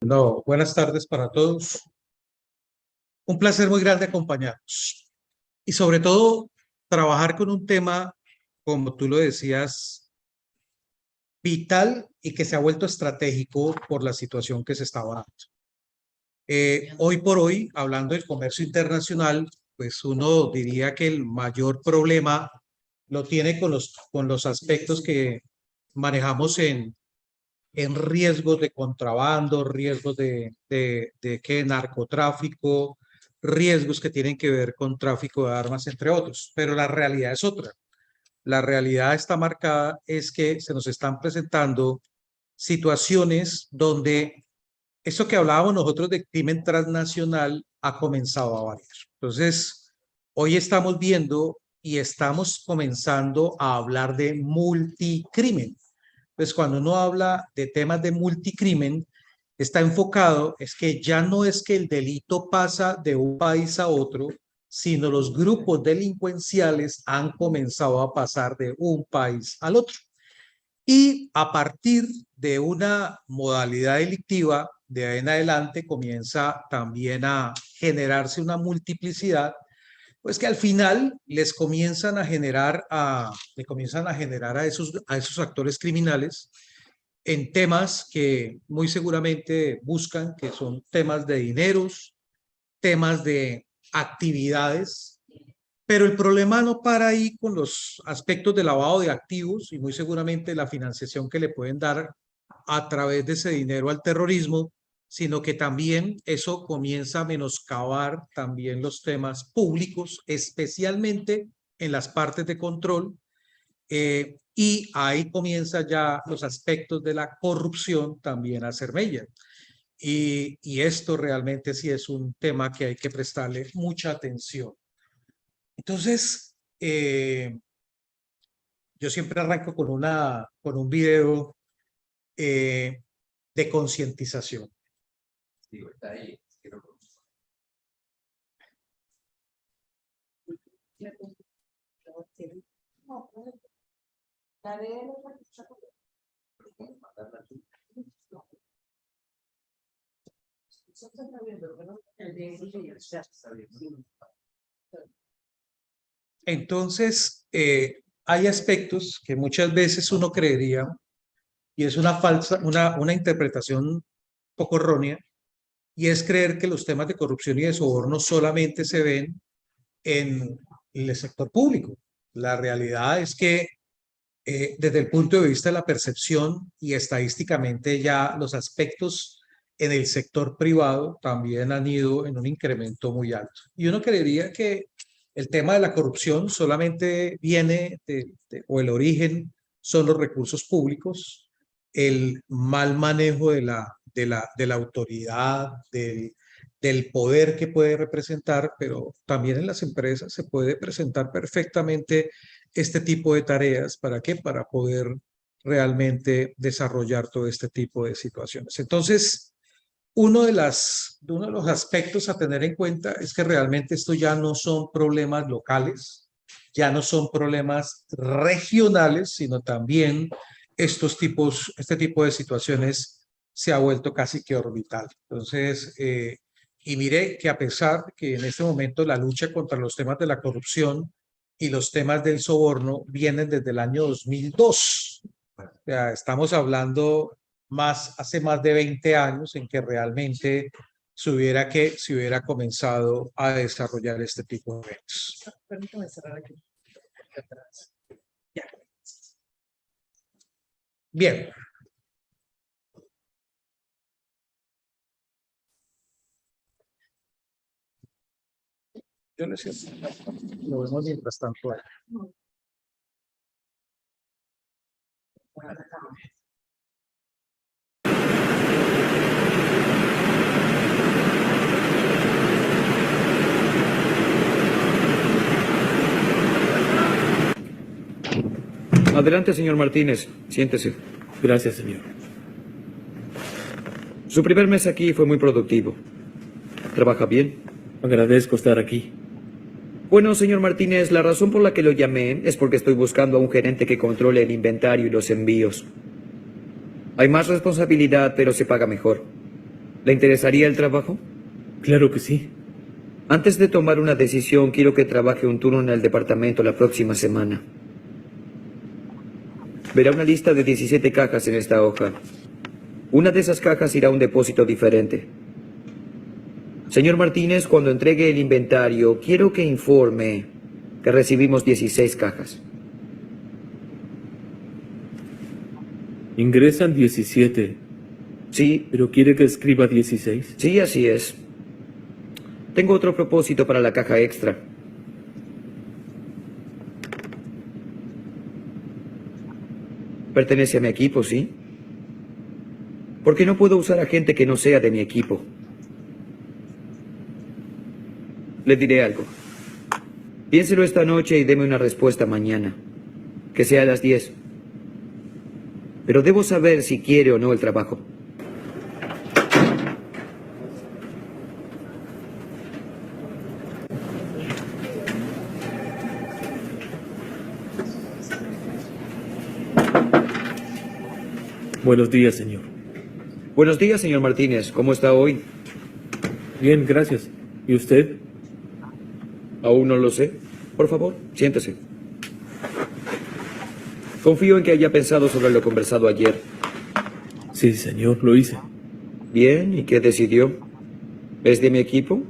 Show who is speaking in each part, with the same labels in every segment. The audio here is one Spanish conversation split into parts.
Speaker 1: No, buenas tardes para todos. Un placer muy grande acompañarnos y sobre todo trabajar con un tema, como tú lo decías, vital y que se ha vuelto estratégico por la situación que se estaba dando. Hoy por hoy, hablando del comercio internacional, pues uno diría que el mayor problema lo tiene con los aspectos que manejamos en riesgos de contrabando, riesgos de ¿qué? Narcotráfico, riesgos que tienen que ver con tráfico de armas, entre otros. Pero la realidad es otra. La realidad está marcada es que se nos están presentando situaciones donde eso que hablábamos nosotros de crimen transnacional ha comenzado a variar. Entonces, hoy estamos viendo y estamos comenzando a hablar de multicrimen. Pues cuando uno habla de temas de multicrimen, está enfocado, es que ya no es que el delito pasa de un país a otro, sino los grupos delincuenciales han comenzado a pasar de un país al otro. Y a partir de una modalidad delictiva, de ahí en adelante comienza también a generarse una multiplicidad, pues que al final les comienzan a generar le comienzan a generar a esos actores criminales en temas que muy seguramente buscan, que son temas de dineros, temas de actividades, pero el problema no para ahí con los aspectos de lavado de activos y muy seguramente la financiación que le pueden dar a través de ese dinero al terrorismo, sino que también eso comienza a menoscabar también los temas públicos, especialmente en las partes de control, y ahí comienza ya los aspectos de la corrupción también a hacer mella. Y esto realmente sí es un tema que hay que prestarle mucha atención. Entonces, yo siempre arranco con un video de concientización. Entonces, hay aspectos que muchas veces uno creería, y es una interpretación poco errónea, y es creer que los temas de corrupción y de soborno solamente se ven en el sector público. La realidad es que desde el punto de vista de la percepción y estadísticamente ya los aspectos en el sector privado también han ido en un incremento muy alto. Y uno creería que el tema de la corrupción solamente viene o el origen son los recursos públicos, el mal manejo de la autoridad, del poder que puede representar, pero también en las empresas se puede presentar perfectamente este tipo de tareas. ¿Para qué? Para poder realmente desarrollar todo este tipo de situaciones. Entonces, uno de los aspectos a tener en cuenta es que realmente esto ya no son problemas locales, ya no son problemas regionales, sino también este tipo de situaciones se ha vuelto casi que orbital. Entonces, y mire que a pesar que en este momento la lucha contra los temas de la corrupción y los temas del soborno vienen desde el año 2002. O sea, estamos hablando hace más de 20 años en que realmente se hubiera comenzado a desarrollar este tipo de eventos. Permítame cerrar aquí. Ya. Bien. Yo les decía, lo vemos mientras tanto ahí.
Speaker 2: Adelante, señor Martínez. Siéntese.
Speaker 3: Gracias, señor.
Speaker 2: Su primer mes aquí fue muy productivo. ¿Trabaja bien?
Speaker 3: Agradezco estar aquí.
Speaker 2: Bueno, señor Martínez, la razón por la que lo llamé es porque estoy buscando a un gerente que controle el inventario y los envíos. Hay más responsabilidad, pero se paga mejor. ¿Le interesaría el trabajo?
Speaker 3: Claro que sí.
Speaker 2: Antes de tomar una decisión, quiero que trabaje un turno en el departamento la próxima semana. Verá una lista de 17 cajas en esta hoja. Una de esas cajas irá a un depósito diferente. Señor Martínez, cuando entregue el inventario, quiero que informe que recibimos 16 cajas.
Speaker 3: Ingresan 17,
Speaker 2: Sí,
Speaker 3: pero quiere que escriba 16.
Speaker 2: sí, así es. Tengo otro propósito para la caja extra. Pertenece a mi equipo, ¿sí? Porque no puedo usar a gente que no sea de mi equipo. Le diré algo. Piénselo esta noche y deme una respuesta mañana. Que sea a las 10. Pero debo saber si quiere o no el trabajo.
Speaker 3: Buenos días, señor.
Speaker 2: Buenos días, señor Martínez. ¿Cómo está hoy?
Speaker 3: Bien, gracias. ¿Y usted?
Speaker 2: Aún no lo sé. Por favor, siéntese. Confío en que haya pensado sobre lo conversado ayer.
Speaker 3: Sí, señor, lo hice.
Speaker 2: Bien, ¿y qué decidió? ¿Es de mi equipo?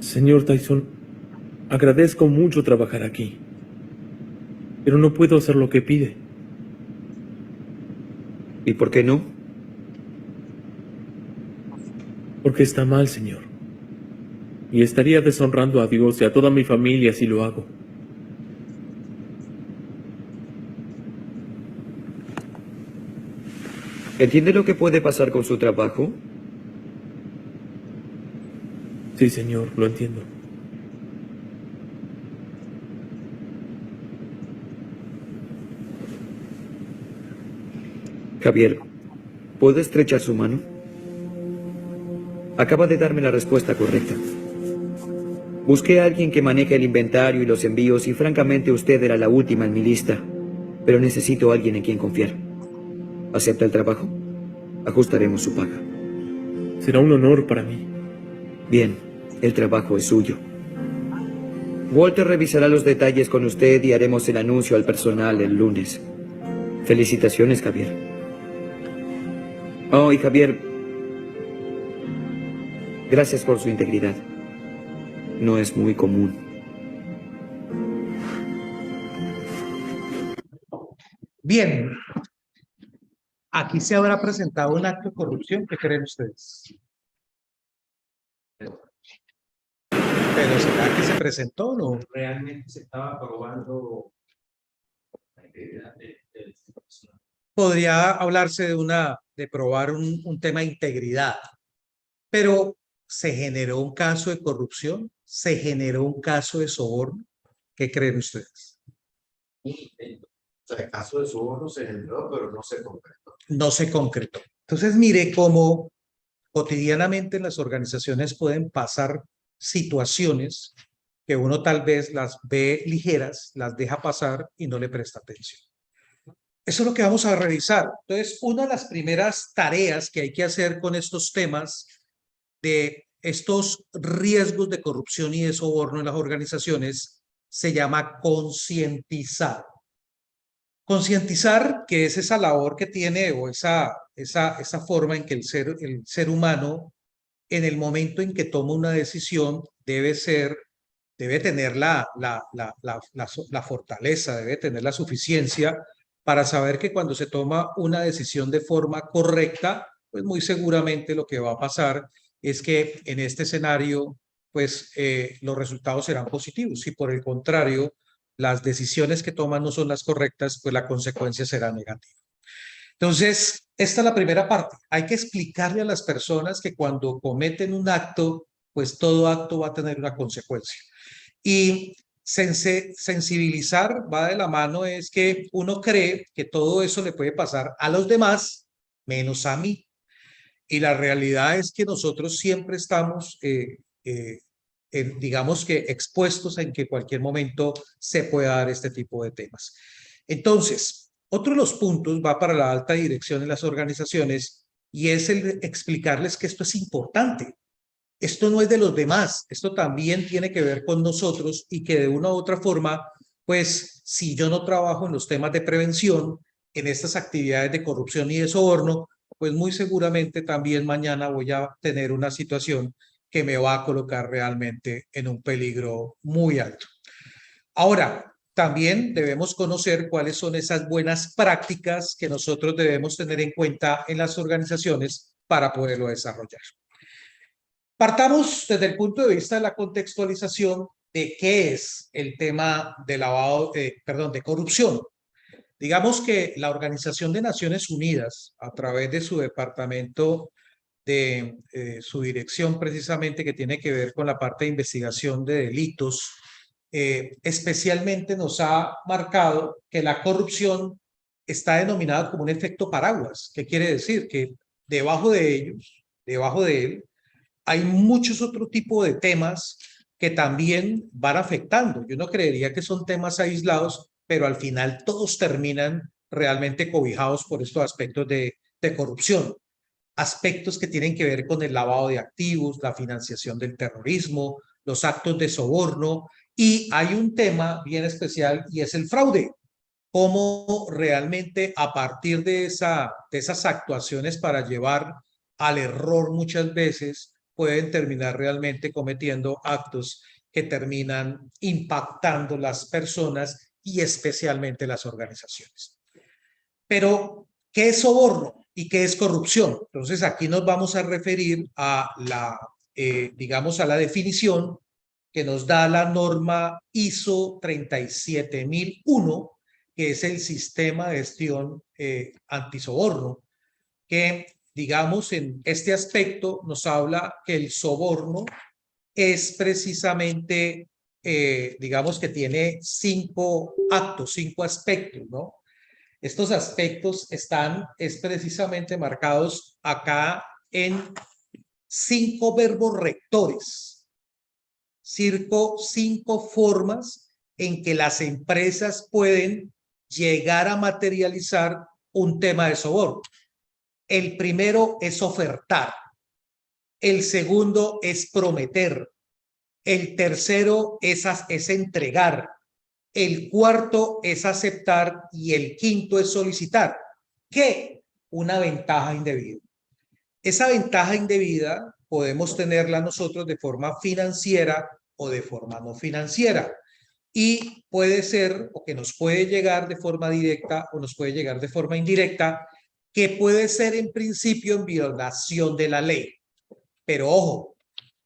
Speaker 3: Señor Tyson, agradezco mucho trabajar aquí, pero no puedo hacer lo que pide.
Speaker 2: ¿Y por qué no?
Speaker 3: Porque está mal, señor. Y estaría deshonrando a Dios y a toda mi familia si lo hago.
Speaker 2: ¿Entiende lo que puede pasar con su trabajo?
Speaker 3: Sí, señor, lo entiendo.
Speaker 2: Javier, ¿puede estrechar su mano? Acaba de darme la respuesta correcta. Busqué a alguien que maneje el inventario y los envíos y francamente usted era la última en mi lista. Pero necesito a alguien en quien confiar. ¿Acepta el trabajo? Ajustaremos su paga.
Speaker 3: Será un honor para mí.
Speaker 2: Bien, el trabajo es suyo. Walter revisará los detalles con usted y haremos el anuncio al personal el lunes. Felicitaciones, Javier. Oh, y Javier, gracias por su integridad. No es muy común.
Speaker 1: Bien, aquí se habrá presentado un acto de corrupción. ¿Qué creen ustedes? Pero ¿será que se presentó o no?
Speaker 4: Realmente se estaba probando la integridad del personal.
Speaker 1: Podría hablarse de probar un tema de integridad, pero se generó un caso de corrupción, se generó un caso de soborno. ¿Qué creen ustedes?
Speaker 4: O sea, el caso de soborno se generó, pero no se concretó.
Speaker 1: No se concretó. Entonces, mire cómo cotidianamente en las organizaciones pueden pasar situaciones que uno tal vez las ve ligeras, las deja pasar y no le presta atención. Eso es lo que vamos a revisar. Entonces, una de las primeras tareas que hay que hacer con estos temas de estos riesgos de corrupción y de soborno en las organizaciones se llama concientizar. Concientizar, que es esa labor que tiene o esa forma en que el ser humano en el momento en que toma una decisión debe tener la fortaleza, debe tener la suficiencia para saber que cuando se toma una decisión de forma correcta, pues muy seguramente lo que va a pasar es que en este escenario, pues los resultados serán positivos. Si por el contrario, las decisiones que toman no son las correctas, pues la consecuencia será negativa. Entonces, esta es la primera parte. Hay que explicarle a las personas que cuando cometen un acto, pues todo acto va a tener una consecuencia. Y sensibilizar va de la mano es que uno cree que todo eso le puede pasar a los demás, menos a mí. Y la realidad es que nosotros siempre estamos, digamos que expuestos en que cualquier momento se pueda dar este tipo de temas. Entonces, otro de los puntos va para la alta dirección en las organizaciones y es el explicarles que esto es importante. Esto no es de los demás, esto también tiene que ver con nosotros y que de una u otra forma, pues si yo no trabajo en los temas de prevención, en estas actividades de corrupción y de soborno, pues muy seguramente también mañana voy a tener una situación que me va a colocar realmente en un peligro muy alto. Ahora, también debemos conocer cuáles son esas buenas prácticas que nosotros debemos tener en cuenta en las organizaciones para poderlo desarrollar. Partamos desde el punto de vista de la contextualización de qué es el tema de de corrupción. Digamos que la Organización de Naciones Unidas, a través de su departamento de su dirección precisamente que tiene que ver con la parte de investigación de delitos, especialmente nos ha marcado que la corrupción está denominada como un efecto paraguas. ¿Qué quiere decir? Que debajo de ellos, debajo de él, hay muchos otros tipos de temas que también van afectando. Yo no creería que son temas aislados, pero al final todos terminan realmente cobijados por estos aspectos de corrupción. Aspectos que tienen que ver con el lavado de activos, la financiación del terrorismo, los actos de soborno, y hay un tema bien especial y es el fraude. Cómo realmente a partir de esas actuaciones para llevar al error muchas veces pueden terminar realmente cometiendo actos que terminan impactando las personas y especialmente las organizaciones. Pero, ¿qué es soborno y qué es corrupción? Entonces, aquí nos vamos a referir a digamos, a la definición que nos da la norma ISO 37001, que es el sistema de gestión antisoborno, que, digamos, en este aspecto nos habla que el soborno es precisamente, digamos, que tiene 5 actos, 5 aspectos, ¿no? Estos aspectos están precisamente marcados acá en 5 verbos rectores, 5 formas en que las empresas pueden llegar a materializar un tema de soborno. El primero es ofertar, el segundo es prometer, el tercero es entregar, el cuarto es aceptar y el quinto es solicitar. ¿Qué? Una ventaja indebida. Esa ventaja indebida podemos tenerla nosotros de forma financiera o de forma no financiera. Y puede ser, o que nos puede llegar de forma directa o nos puede llegar de forma indirecta, que puede ser en principio en violación de la ley. Pero ojo,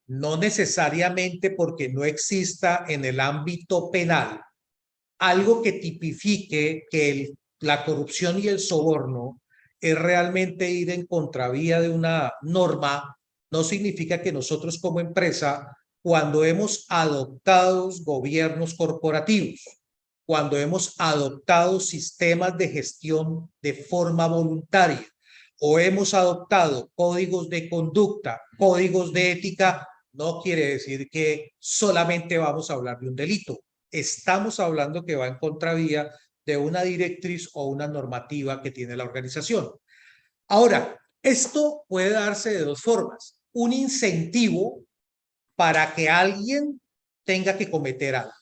Speaker 1: no necesariamente porque no exista en el ámbito penal algo que tipifique que la corrupción y el soborno es realmente ir en contravía de una norma, no significa que nosotros como empresa, cuando hemos adoptado gobiernos corporativos, cuando hemos adoptado sistemas de gestión de forma voluntaria o hemos adoptado códigos de conducta, códigos de ética, no quiere decir que solamente vamos a hablar de un delito. Estamos hablando que va en contravía de una directriz o una normativa que tiene la organización. Ahora, esto puede darse de 2 formas. Un incentivo para que alguien tenga que cometer algo.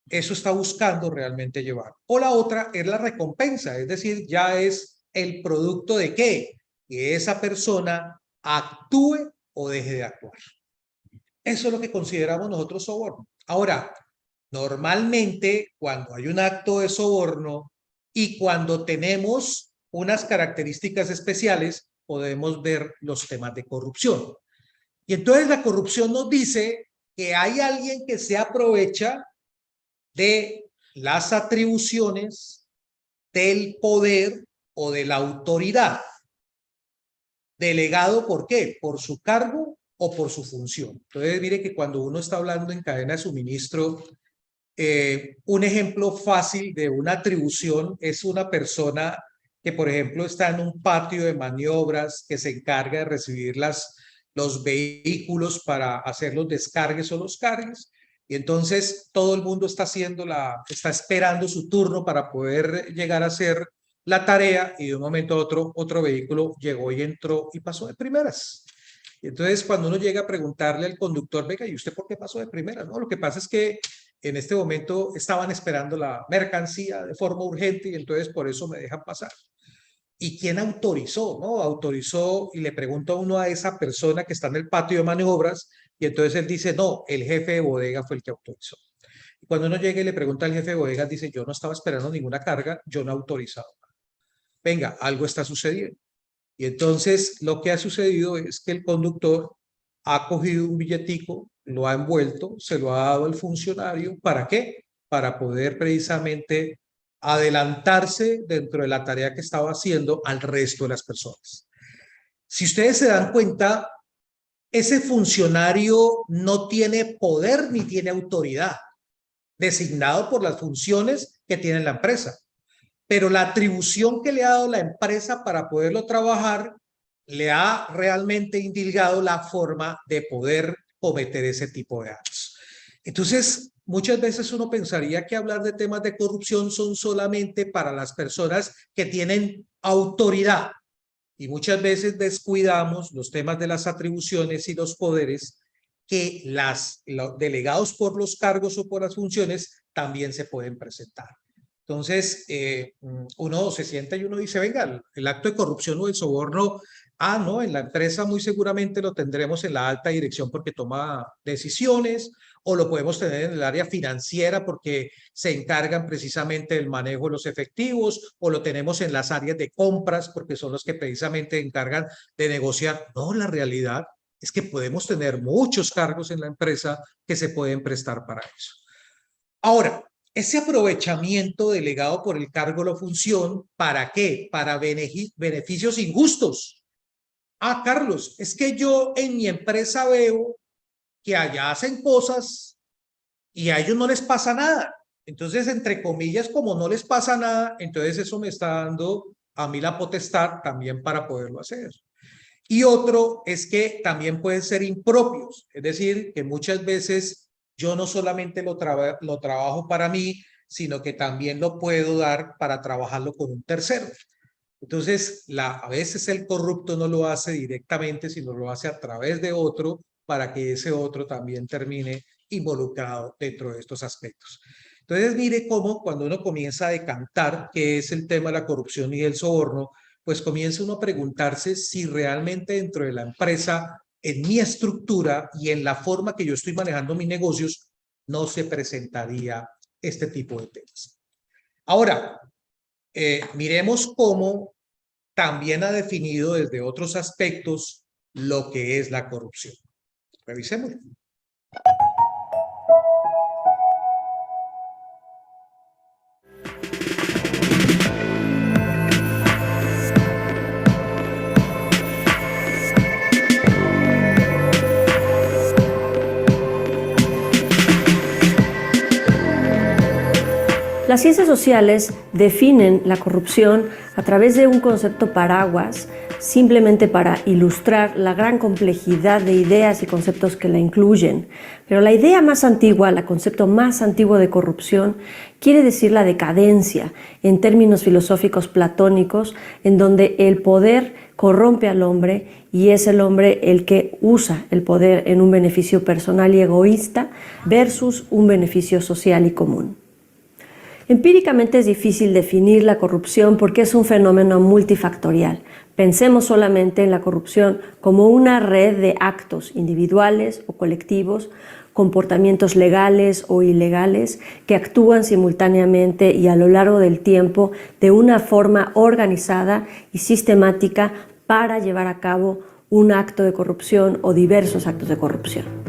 Speaker 1: Eso está buscando realmente llevar. O la otra es la recompensa, es decir, ya es el producto de qué? Que esa persona actúe o deje de actuar. Eso es lo que consideramos nosotros soborno. Ahora, normalmente cuando hay un acto de soborno y cuando tenemos unas características especiales, podemos ver los temas de corrupción. Y entonces la corrupción nos dice que hay alguien que se aprovecha de las atribuciones, del poder o de la autoridad. Delegado, ¿por qué? Por su cargo o por su función. Entonces, mire que cuando uno está hablando en cadena de suministro, un ejemplo fácil de una atribución es una persona que, por ejemplo, está en un patio de maniobras que se encarga de recibir los vehículos para hacer los descargues o los cargues. Y entonces todo el mundo está esperando su turno para poder llegar a hacer la tarea y de un momento a otro vehículo llegó y entró y pasó de primeras. Y entonces cuando uno llega a preguntarle al conductor, venga, ¿y usted por qué pasó de primeras? No, lo que pasa es que en este momento estaban esperando la mercancía de forma urgente y entonces por eso me dejan pasar. ¿Y quién autorizó? ¿No? Autorizó y le pregunta a uno a esa persona que está en el patio de maniobras y entonces él dice, no, el jefe de bodega fue el que autorizó. Y cuando uno llega y le pregunta al jefe de bodega, dice, yo no estaba esperando ninguna carga, yo no he autorizado. Venga, algo está sucediendo. Y entonces lo que ha sucedido es que el conductor ha cogido un billetico, lo ha envuelto, se lo ha dado al funcionario. ¿Para qué? Para poder precisamente adelantarse dentro de la tarea que estaba haciendo al resto de las personas. Si ustedes se dan cuenta, ese funcionario no tiene poder ni tiene autoridad, designado por las funciones que tiene la empresa. Pero la atribución que le ha dado la empresa para poderlo trabajar le ha realmente indilgado la forma de poder cometer ese tipo de actos. Entonces, muchas veces uno pensaría que hablar de temas de corrupción son solamente para las personas que tienen autoridad y muchas veces descuidamos los temas de las atribuciones y los poderes que los delegados por los cargos o por las funciones también se pueden presentar. Entonces, uno se sienta y uno dice, venga, el acto de corrupción o el soborno, no, en la empresa muy seguramente lo tendremos en la alta dirección porque toma decisiones, o lo podemos tener en el área financiera porque se encargan precisamente del manejo de los efectivos, o lo tenemos en las áreas de compras porque son los que precisamente encargan de negociar. No, la realidad es que podemos tener muchos cargos en la empresa que se pueden prestar para eso. Ahora, ese aprovechamiento delegado por el cargo o la función, ¿para qué? Para beneficios injustos. Carlos, es que yo en mi empresa veo que allá hacen cosas y a ellos no les pasa nada. Entonces, entre comillas, como no les pasa nada, entonces eso me está dando a mí la potestad también para poderlo hacer. Y otro es que también pueden ser impropios, es decir, que muchas veces yo no solamente lo trabajo para mí, sino que también lo puedo dar para trabajarlo con un tercero. Entonces, a veces el corrupto no lo hace directamente, sino lo hace a través de otro para que ese otro también termine involucrado dentro de estos aspectos. Entonces, mire cómo cuando uno comienza a decantar qué es el tema de la corrupción y el soborno, pues comienza uno a preguntarse si realmente dentro de la empresa, en mi estructura y en la forma que yo estoy manejando mis negocios, no se presentaría este tipo de temas. Ahora, miremos cómo también ha definido desde otros aspectos lo que es la corrupción. Revisémoslo.
Speaker 5: Las ciencias sociales definen la corrupción a través de un concepto paraguas, simplemente para ilustrar la gran complejidad de ideas y conceptos que la incluyen. Pero la idea más antigua, el concepto más antiguo de corrupción, quiere decir la decadencia, en términos filosóficos platónicos, en donde el poder corrompe al hombre y es el hombre el que usa el poder en un beneficio personal y egoísta versus un beneficio social y común. Empíricamente es difícil definir la corrupción porque es un fenómeno multifactorial. Pensemos solamente en la corrupción como una red de actos individuales o colectivos, comportamientos legales o ilegales que actúan simultáneamente y a lo largo del tiempo de una forma organizada y sistemática para llevar a cabo un acto de corrupción o diversos actos de corrupción.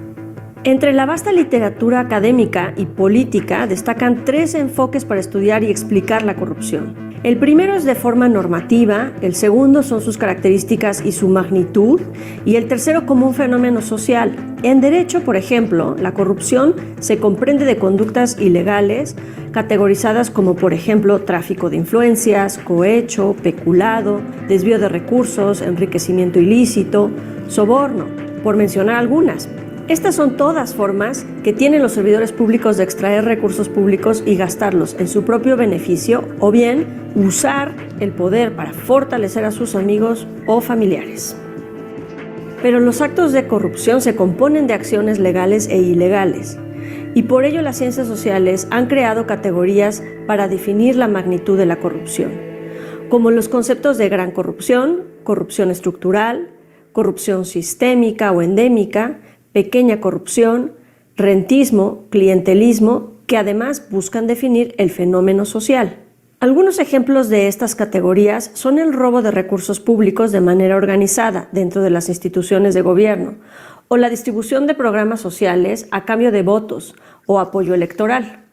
Speaker 5: Entre la vasta literatura académica y política destacan tres enfoques para estudiar y explicar la corrupción. El primero es de forma normativa, el segundo son sus características y su magnitud, y el tercero como un fenómeno social. En derecho, por ejemplo, la corrupción se comprende de conductas ilegales categorizadas como, por ejemplo, tráfico de influencias, cohecho, peculado, desvío de recursos, enriquecimiento ilícito, soborno, por mencionar algunas. Estas son todas formas que tienen los servidores públicos de extraer recursos públicos y gastarlos en su propio beneficio o bien usar el poder para fortalecer a sus amigos o familiares. Pero los actos de corrupción se componen de acciones legales e ilegales, y por ello las ciencias sociales han creado categorías para definir la magnitud de la corrupción, como los conceptos de gran corrupción, corrupción estructural, corrupción sistémica o endémica, pequeña corrupción, rentismo, clientelismo, que además buscan definir el fenómeno social. Algunos ejemplos de estas categorías son el robo de recursos públicos de manera organizada dentro de las instituciones de gobierno, o la distribución de programas sociales a cambio de votos o apoyo electoral.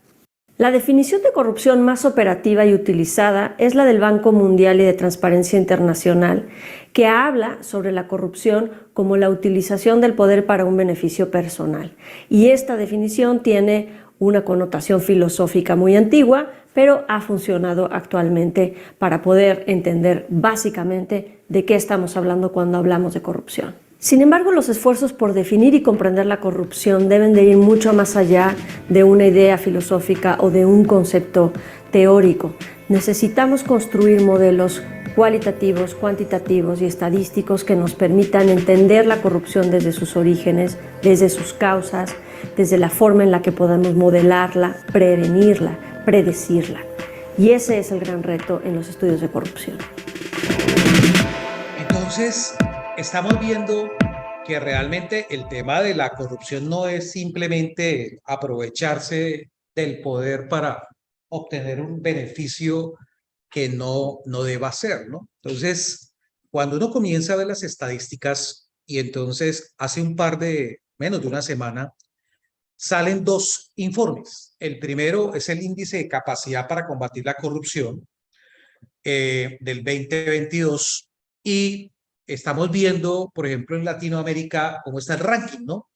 Speaker 5: La definición de corrupción más operativa y utilizada es la del Banco Mundial y de Transparencia Internacional, que habla sobre la corrupción como la utilización del poder para un beneficio personal. Y esta definición tiene una connotación filosófica muy antigua, pero ha funcionado actualmente para poder entender básicamente de qué estamos hablando cuando hablamos de corrupción. Sin embargo, los esfuerzos por definir y comprender la corrupción deben de ir mucho más allá de una idea filosófica o de un concepto teórico. Necesitamos construir modelos cualitativos, cuantitativos y estadísticos que nos permitan entender la corrupción desde sus orígenes, desde sus causas, desde la forma en la que podemos modelarla, prevenirla, predecirla. Y ese es el gran reto en los estudios de corrupción.
Speaker 1: Entonces, estamos viendo que realmente el tema de la corrupción no es simplemente aprovecharse del poder para obtener un beneficio que no deba ser, ¿no? Entonces, cuando uno comienza a ver las estadísticas y entonces hace menos de una semana, salen dos informes. El primero es el índice de capacidad para combatir la corrupción del 2022 y estamos viendo, por ejemplo, en Latinoamérica cómo está el ranking, ¿no?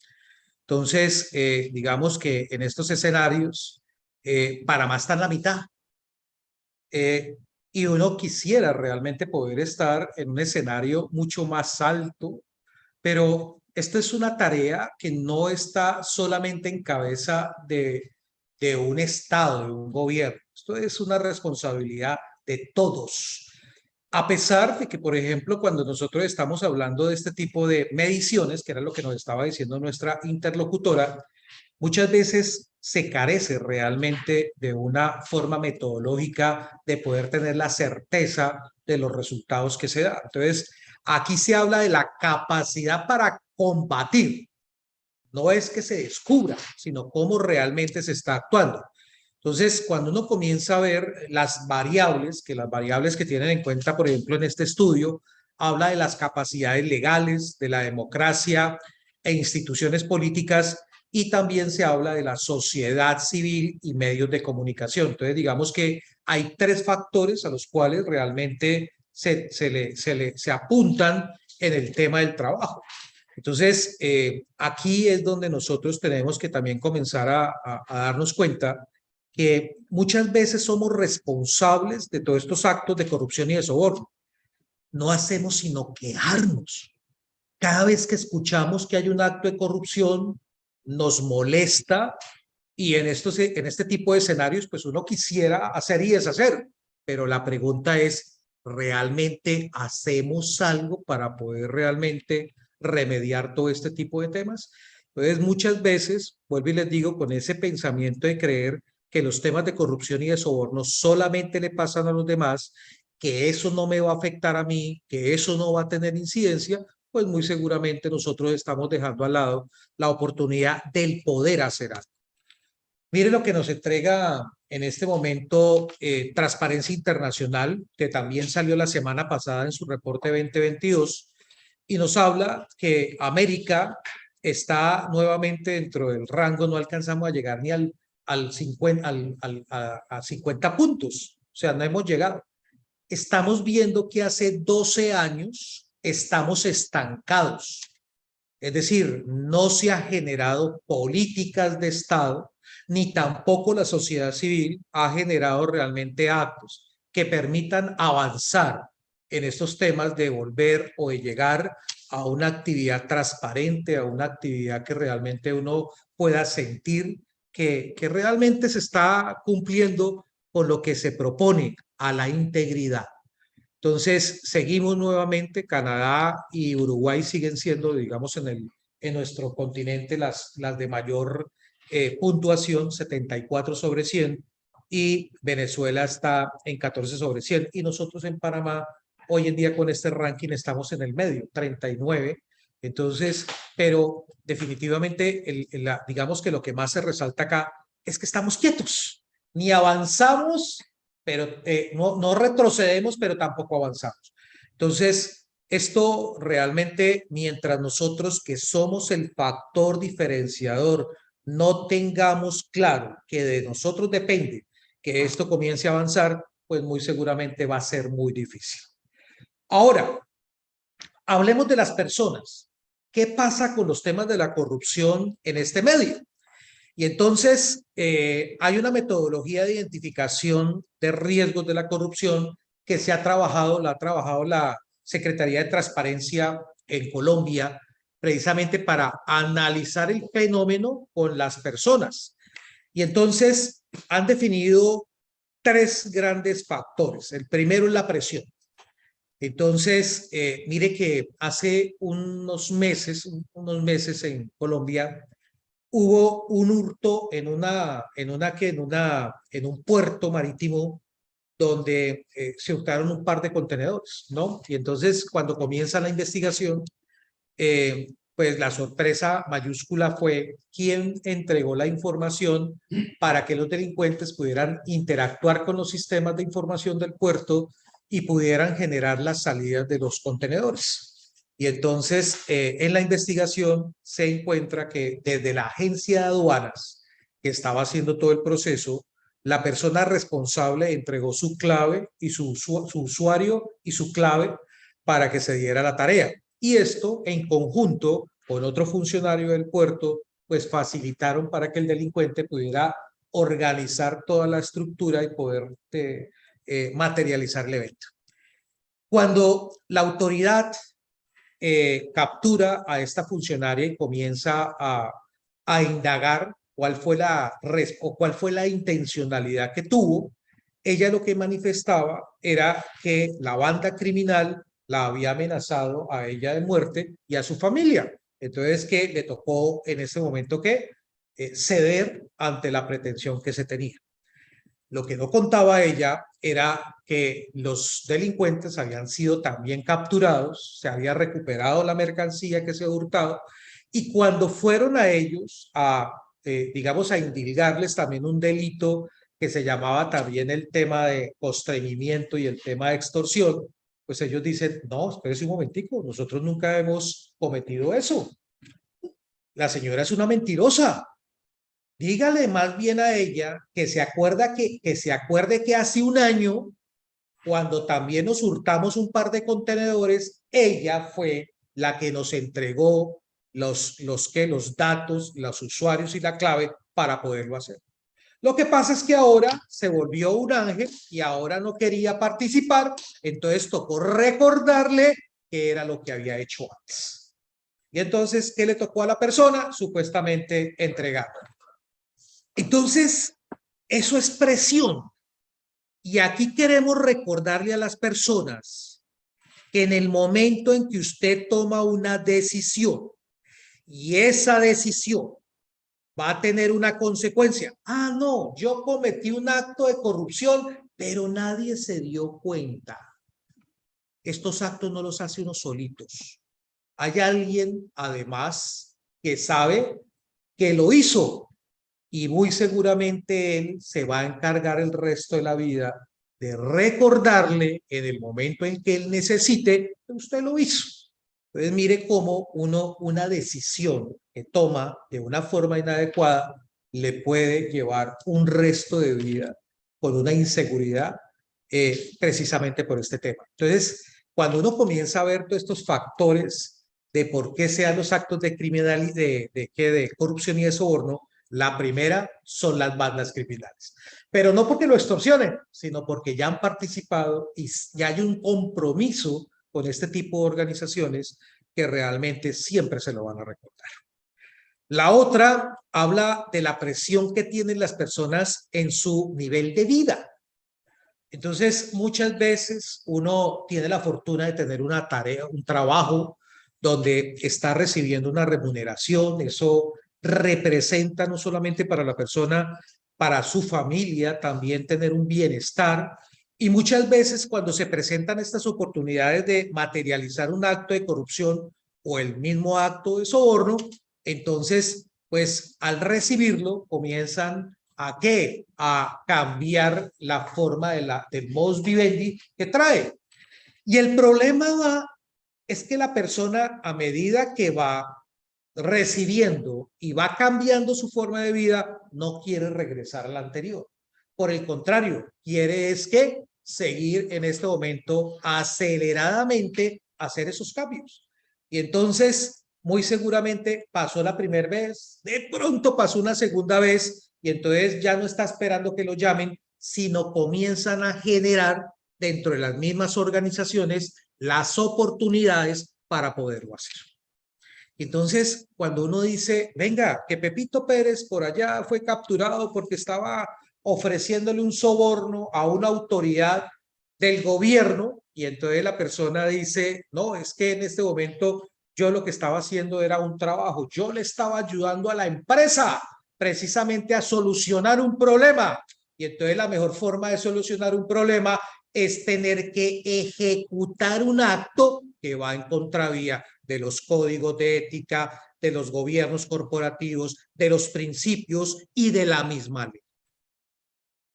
Speaker 1: Entonces, digamos que en estos escenarios, Panamá está en la mitad. Y uno quisiera realmente poder estar en un escenario mucho más alto, pero esta es una tarea que no está solamente en cabeza de un Estado, de un gobierno. Esto es una responsabilidad de todos. A pesar de que, por ejemplo, cuando nosotros estamos hablando de este tipo de mediciones, que era lo que nos estaba diciendo nuestra interlocutora, muchas veces se carece realmente de una forma metodológica de poder tener la certeza de los resultados que se dan. Entonces, aquí se habla de la capacidad para combatir. No es que se descubra, sino cómo realmente se está actuando. Entonces, cuando uno comienza a ver las variables que tienen en cuenta, por ejemplo, en este estudio, habla de las capacidades legales, de la democracia e instituciones políticas, y también se habla de la sociedad civil y medios de comunicación. Entonces, digamos que hay tres factores a los cuales realmente se apuntan en el tema del trabajo. Entonces, aquí es donde nosotros tenemos que también comenzar a darnos cuenta que muchas veces somos responsables de todos estos actos de corrupción y de soborno. No hacemos sino quejarnos. Cada vez que escuchamos que hay un acto de corrupción, nos molesta, y en este tipo de escenarios, pues uno quisiera hacer y deshacer, pero la pregunta es, ¿realmente hacemos algo para poder realmente remediar todo este tipo de temas? Entonces, muchas veces, vuelvo y les digo, con ese pensamiento de creer que los temas de corrupción y de soborno solamente le pasan a los demás, que eso no me va a afectar a mí, que eso no va a tener incidencia, pues muy seguramente nosotros estamos dejando al lado la oportunidad del poder hacer algo. Mire lo que nos entrega en este momento Transparencia Internacional, que también salió la semana pasada en su reporte 2022, y nos habla que América está nuevamente dentro del rango, no alcanzamos a llegar ni a 50 puntos, o sea, no hemos llegado. Estamos viendo que hace 12 años estamos estancados, es decir, no se han generado políticas de Estado, ni tampoco la sociedad civil ha generado realmente actos que permitan avanzar en estos temas de volver o de llegar a una actividad transparente, a una actividad que realmente uno pueda sentir que realmente se está cumpliendo con lo que se propone, a la integridad. Entonces, seguimos nuevamente, Canadá y Uruguay siguen siendo, digamos, en nuestro continente las de mayor puntuación, 74 sobre 100, y Venezuela está en 14 sobre 100, y nosotros en Panamá, hoy en día con este ranking estamos en el medio, 39. Entonces, pero definitivamente, digamos que lo que más se resalta acá es que estamos quietos, ni avanzamos, pero no retrocedemos, pero tampoco avanzamos. Entonces, esto realmente, mientras nosotros que somos el factor diferenciador, no tengamos claro que de nosotros depende que esto comience a avanzar, pues muy seguramente va a ser muy difícil. Ahora, hablemos de las personas. ¿Qué pasa con los temas de la corrupción en este medio? Y entonces hay una metodología de identificación de riesgos de la corrupción que la ha trabajado la Secretaría de Transparencia en Colombia, precisamente para analizar el fenómeno con las personas. Y entonces han definido 3 grandes factores. El primero es la presión. Entonces, mire que hace unos meses en Colombia, hubo un hurto en un puerto marítimo donde se hurtaron un par de contenedores, ¿no? Y entonces cuando comienza la investigación, pues la sorpresa mayúscula fue quién entregó la información para que los delincuentes pudieran interactuar con los sistemas de información del puerto y pudieran generar las salidas de los contenedores. Y entonces en la investigación se encuentra que desde la agencia de aduanas que estaba haciendo todo el proceso, la persona responsable entregó su clave y su usuario y su clave para que se diera la tarea. Y esto en conjunto con otro funcionario del puerto, pues facilitaron para que el delincuente pudiera organizar toda la estructura y poder materializar el evento. Cuando la autoridad captura a esta funcionaria y comienza a indagar cuál fue la intencionalidad que tuvo, ella lo que manifestaba era que la banda criminal la había amenazado a ella de muerte y a su familia. Entonces, que le tocó en ese momento que ceder ante la pretensión que se tenía. Lo que no contaba ella era que los delincuentes habían sido también capturados, se había recuperado la mercancía que se había hurtado, y cuando fueron a ellos digamos, a indilgarles también un delito que se llamaba también el tema de constreñimiento y el tema de extorsión, pues ellos dicen, no, espérese un momentico, nosotros nunca hemos cometido eso. La señora es una mentirosa. Dígale más bien a ella que se acuerde que hace un año, cuando también nos hurtamos un par de contenedores, ella fue la que nos entregó los datos, los usuarios y la clave para poderlo hacer. Lo que pasa es que ahora se volvió un ángel y ahora no quería participar, entonces tocó recordarle que era lo que había hecho antes. Y entonces, ¿qué le tocó a la persona? Supuestamente entregarlo. Entonces, eso es presión. Y aquí queremos recordarle a las personas que en el momento en que usted toma una decisión y esa decisión va a tener una consecuencia. Ah, no, yo cometí un acto de corrupción, pero nadie se dio cuenta. Estos actos no los hace uno solitos. Hay alguien, además, que sabe que lo hizo. Y muy seguramente él se va a encargar el resto de la vida de recordarle en el momento en que él necesite que usted lo hizo. Entonces mire cómo una decisión que toma de una forma inadecuada le puede llevar un resto de vida con una inseguridad precisamente por este tema. Entonces, cuando uno comienza a ver todos estos factores de por qué sean los actos de criminalidad, de corrupción y de soborno, la primera son las bandas criminales. Pero no porque lo extorsionen, sino porque ya han participado y ya hay un compromiso con este tipo de organizaciones que realmente siempre se lo van a recordar. La otra habla de la presión que tienen las personas en su nivel de vida. Entonces, muchas veces uno tiene la fortuna de tener una tarea, un trabajo donde está recibiendo una remuneración. Eso representa no solamente para la persona, para su familia, también tener un bienestar. Y muchas veces cuando se presentan estas oportunidades de materializar un acto de corrupción o el mismo acto de soborno, entonces, pues al recibirlo comienzan ¿a qué? A cambiar la forma del modus vivendi que trae. Y el problema es que la persona, a medida que va recibiendo y va cambiando su forma de vida, no quiere regresar a la anterior. Por el contrario, quiere es que seguir en este momento aceleradamente hacer esos cambios. Y entonces, muy seguramente pasó la primera vez, de pronto pasó una segunda vez y entonces ya no está esperando que lo llamen, sino comienzan a generar dentro de las mismas organizaciones las oportunidades para poderlo hacer. Entonces, cuando uno dice, venga, que Pepito Pérez por allá fue capturado porque estaba ofreciéndole un soborno a una autoridad del gobierno, y entonces la persona dice, no, es que en este momento yo lo que estaba haciendo era un trabajo, yo le estaba ayudando a la empresa precisamente a solucionar un problema, y entonces la mejor forma de solucionar un problema es tener que ejecutar un acto que va en contravía de los códigos de ética, de los gobiernos corporativos, de los principios y de la misma ley.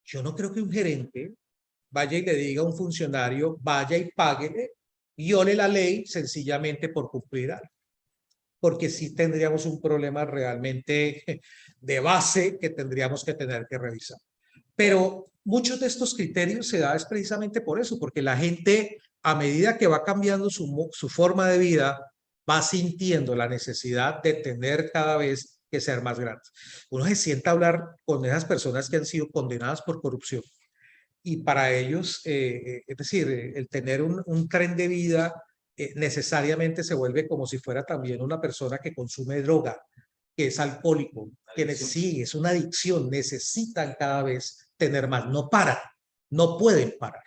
Speaker 1: Yo no creo que un gerente vaya y le diga a un funcionario, vaya y páguele, viole la ley sencillamente por cumplir algo. Porque sí tendríamos un problema realmente de base que tendríamos que tener que revisar. Pero muchos de estos criterios se dan precisamente por eso, porque la gente, a medida que va cambiando su forma de vida, va sintiendo la necesidad de tener cada vez que ser más grande. Uno se sienta a hablar con esas personas que han sido condenadas por corrupción y para ellos, es decir, el tener un tren de vida necesariamente se vuelve como si fuera también una persona que consume droga, que es alcohólico, que sí, es una adicción, necesitan cada vez tener más, no paran, no pueden parar.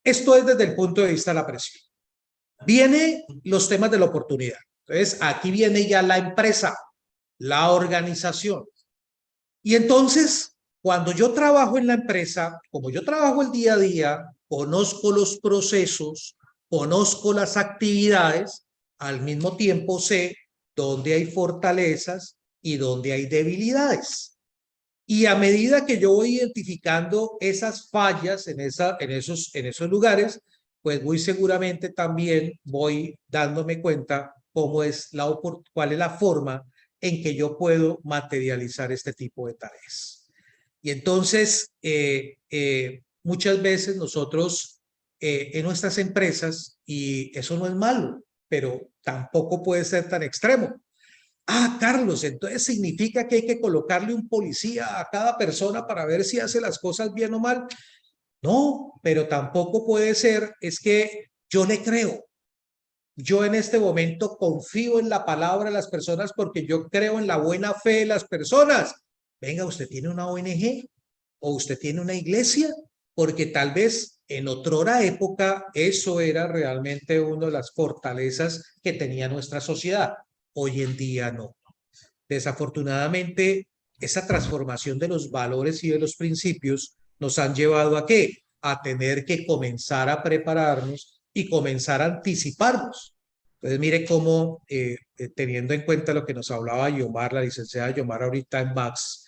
Speaker 1: Esto es desde el punto de vista de la presión. Vienen los temas de la oportunidad. Entonces, aquí viene ya la empresa, la organización. Y entonces, cuando yo trabajo en la empresa, como yo trabajo el día a día, conozco los procesos, conozco las actividades, al mismo tiempo sé dónde hay fortalezas y dónde hay debilidades. Y a medida que yo voy identificando esas fallas en esos lugares, pues muy seguramente también voy dándome cuenta cuál es la forma en que yo puedo materializar este tipo de tareas. Y entonces, muchas veces nosotros en nuestras empresas, y eso no es malo, pero tampoco puede ser tan extremo. Ah, Carlos, entonces significa que hay que colocarle un policía a cada persona para ver si hace las cosas bien o mal. No, pero tampoco puede ser, es que yo le creo. Yo en este momento confío en la palabra de las personas porque yo creo en la buena fe de las personas. Venga, usted tiene una ONG o usted tiene una iglesia, porque tal vez en otrora época eso era realmente una de las fortalezas que tenía nuestra sociedad. Hoy en día no. Desafortunadamente, esa transformación de los valores y de los principios nos han llevado ¿a qué? A tener que comenzar a prepararnos y comenzar a anticiparnos. Entonces, mire cómo, teniendo en cuenta lo que nos hablaba Yomar, la licenciada Yomar ahorita en Max,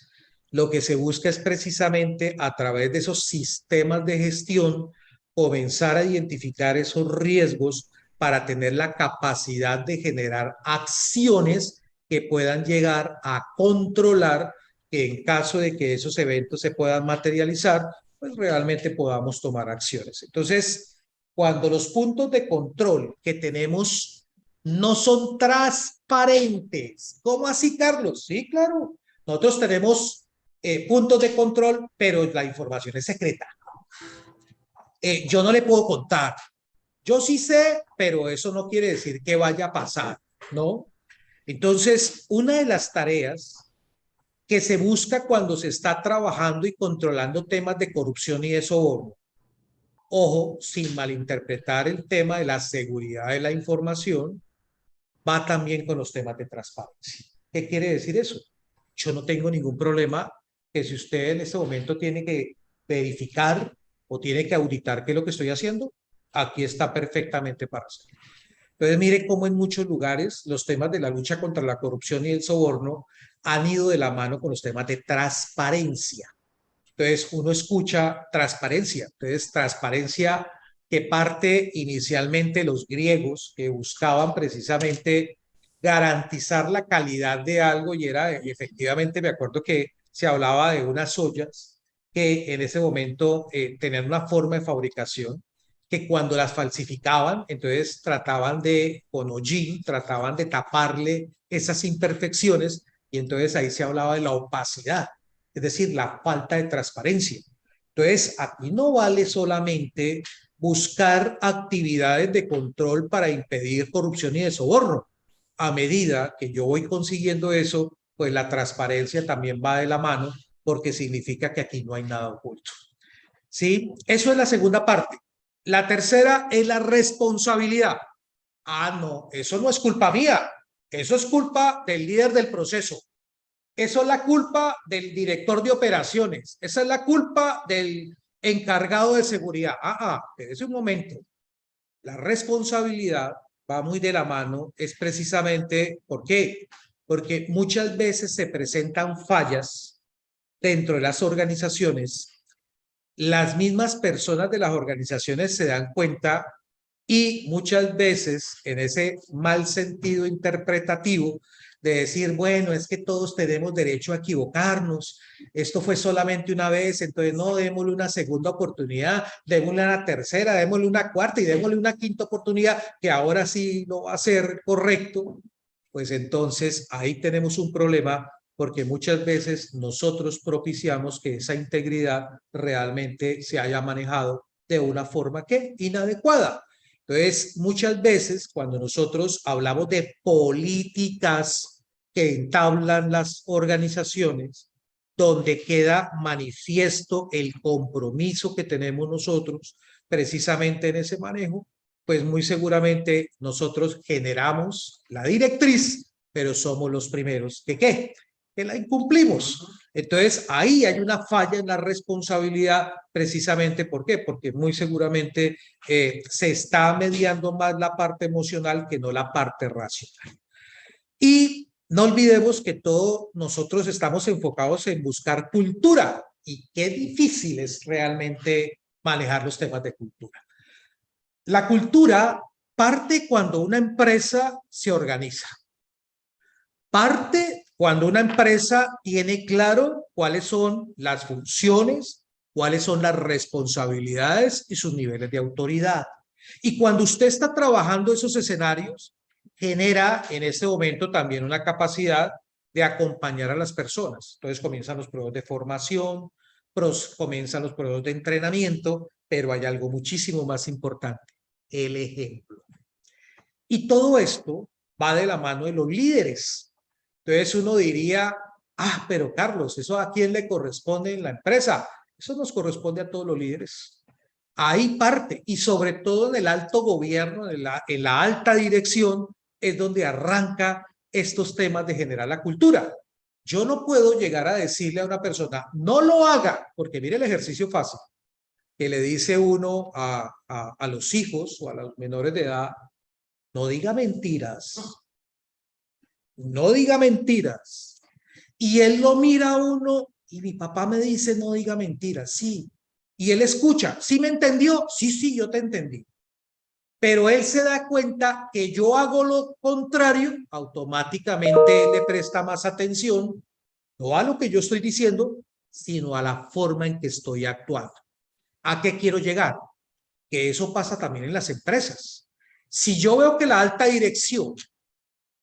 Speaker 1: lo que se busca es precisamente a través de esos sistemas de gestión comenzar a identificar esos riesgos para tener la capacidad de generar acciones que puedan llegar a controlar que en caso de que esos eventos se puedan materializar, pues realmente podamos tomar acciones. Entonces, cuando los puntos de control que tenemos no son transparentes, ¿cómo así, Carlos? Sí, claro. Nosotros tenemos puntos de control, pero la información es secreta. Yo no le puedo contar. Yo sí sé, pero eso no quiere decir que vaya a pasar, ¿no? Entonces, una de las tareas que se busca cuando se está trabajando y controlando temas de corrupción y de soborno Ojo, sin malinterpretar el tema de la seguridad de la información, va también con los temas de transparencia. ¿Qué quiere decir eso? Yo no tengo ningún problema que si usted en este momento tiene que verificar o tiene que auditar qué es lo que estoy haciendo, aquí está perfectamente para hacerlo. Entonces, mire cómo en muchos lugares los temas de la lucha contra la corrupción y el soborno han ido de la mano con los temas de transparencia. Entonces, uno escucha transparencia. Entonces, transparencia que parte inicialmente los griegos que buscaban precisamente garantizar la calidad de algo y era, y efectivamente me acuerdo que se hablaba de unas ollas que en ese momento tenían una forma de fabricación que cuando las falsificaban, entonces trataban de, con hollín, trataban de taparle esas imperfecciones y entonces ahí se hablaba de la opacidad, es decir, la falta de transparencia. Entonces, aquí no vale solamente buscar actividades de control para impedir corrupción y de soborno. A medida que yo voy consiguiendo eso, pues la transparencia también va de la mano porque significa que aquí no hay nada oculto. ¿Sí? Eso es la segunda parte. La tercera es la responsabilidad. Ah, no, eso no es culpa mía. Eso es culpa del líder del proceso. Eso es la culpa del director de operaciones. Esa es la culpa del encargado de seguridad. Espérese un momento. La responsabilidad va muy de la mano, es precisamente, ¿por qué? Porque muchas veces se presentan fallas dentro de las organizaciones. Las mismas personas de las organizaciones se dan cuenta y muchas veces en ese mal sentido interpretativo de decir, bueno, es que todos tenemos derecho a equivocarnos, esto fue solamente una vez, entonces no, démosle una segunda oportunidad, démosle una tercera, démosle una cuarta y démosle una quinta oportunidad que ahora sí lo va a ser correcto, pues entonces ahí tenemos un problema porque muchas veces nosotros propiciamos que esa integridad realmente se haya manejado de una forma que inadecuada. Entonces, muchas veces cuando nosotros hablamos de políticas que entablan las organizaciones, donde queda manifiesto el compromiso que tenemos nosotros precisamente en ese manejo, pues muy seguramente nosotros generamos la directriz, pero somos los primeros que la incumplimos. Entonces, ahí hay una falla en la responsabilidad, precisamente, ¿por qué? Porque muy seguramente se está mediando más la parte emocional que no la parte racional. Y no olvidemos que todos nosotros estamos enfocados en buscar cultura y qué difícil es realmente manejar los temas de cultura. La cultura parte cuando una empresa se organiza. Parte cuando una empresa tiene claro cuáles son las funciones, cuáles son las responsabilidades y sus niveles de autoridad. Y cuando usted está trabajando esos escenarios, genera en este momento también una capacidad de acompañar a las personas. Entonces comienzan los procesos de formación, comienzan los procesos de entrenamiento, pero hay algo muchísimo más importante, el ejemplo. Y todo esto va de la mano de los líderes. Entonces uno diría, pero Carlos, ¿eso a quién le corresponde en la empresa? Eso nos corresponde a todos los líderes. Ahí parte, y sobre todo en el alto gobierno, en la alta dirección, es donde arranca estos temas de generar la cultura. Yo no puedo llegar a decirle a una persona, no lo haga, porque mire el ejercicio fácil, que le dice uno a los hijos o a los menores de edad, no diga mentiras. No diga mentiras. Y él lo mira a uno y mi papá me dice no diga mentiras, sí. Y él escucha, ¿sí me entendió? Sí, yo te entendí. Pero él se da cuenta que yo hago lo contrario, automáticamente le presta más atención, no a lo que yo estoy diciendo, sino a la forma en que estoy actuando. ¿A qué quiero llegar? Que eso pasa también en las empresas. Si yo veo que la alta dirección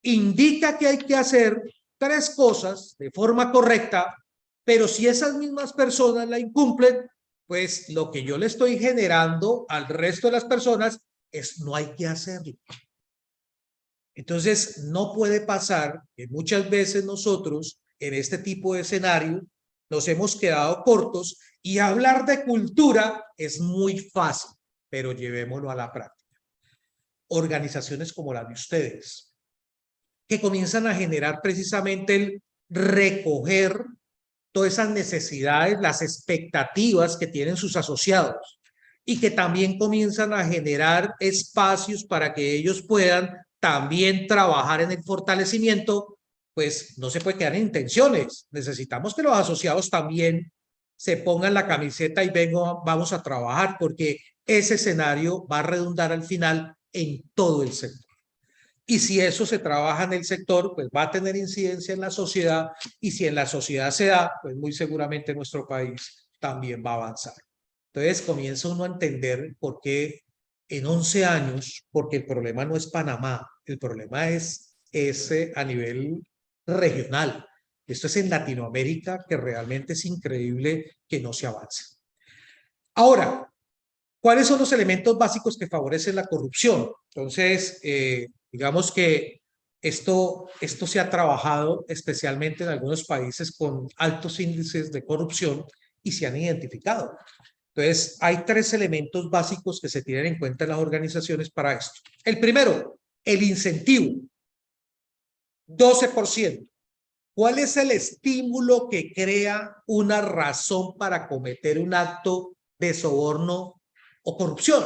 Speaker 1: indica que hay que hacer 3 cosas de forma correcta, pero si esas mismas personas la incumplen, pues lo que yo le estoy generando al resto de las personas es no hay que hacerlo. Entonces, no puede pasar que muchas veces nosotros en este tipo de escenario nos hemos quedado cortos y hablar de cultura es muy fácil. pero llevémoslo a la práctica. Organizaciones como las de ustedes, que comienzan a generar precisamente el recoger todas esas necesidades, las expectativas que tienen sus asociados y que también comienzan a generar espacios para que ellos puedan también trabajar en el fortalecimiento, pues no se puede quedar en intenciones. Necesitamos que los asociados también se pongan la camiseta y vamos a trabajar, porque ese escenario va a redundar al final en todo el sector. Y si eso se trabaja en el sector, pues va a tener incidencia en la sociedad, y si en la sociedad se da, pues muy seguramente nuestro país también va a avanzar. Entonces comienza uno a entender por qué en 11 años, porque el problema no es Panamá, el problema es a nivel regional. Esto es en Latinoamérica, que realmente es increíble que no se avance. Ahora, ¿cuáles son los elementos básicos que favorecen la corrupción? Entonces, digamos que esto se ha trabajado especialmente en algunos países con altos índices de corrupción y se han identificado. Entonces, hay 3 elementos básicos que se tienen en cuenta en las organizaciones para esto. El primero, el incentivo, 12%. ¿Cuál es el estímulo que crea una razón para cometer un acto de soborno o corrupción?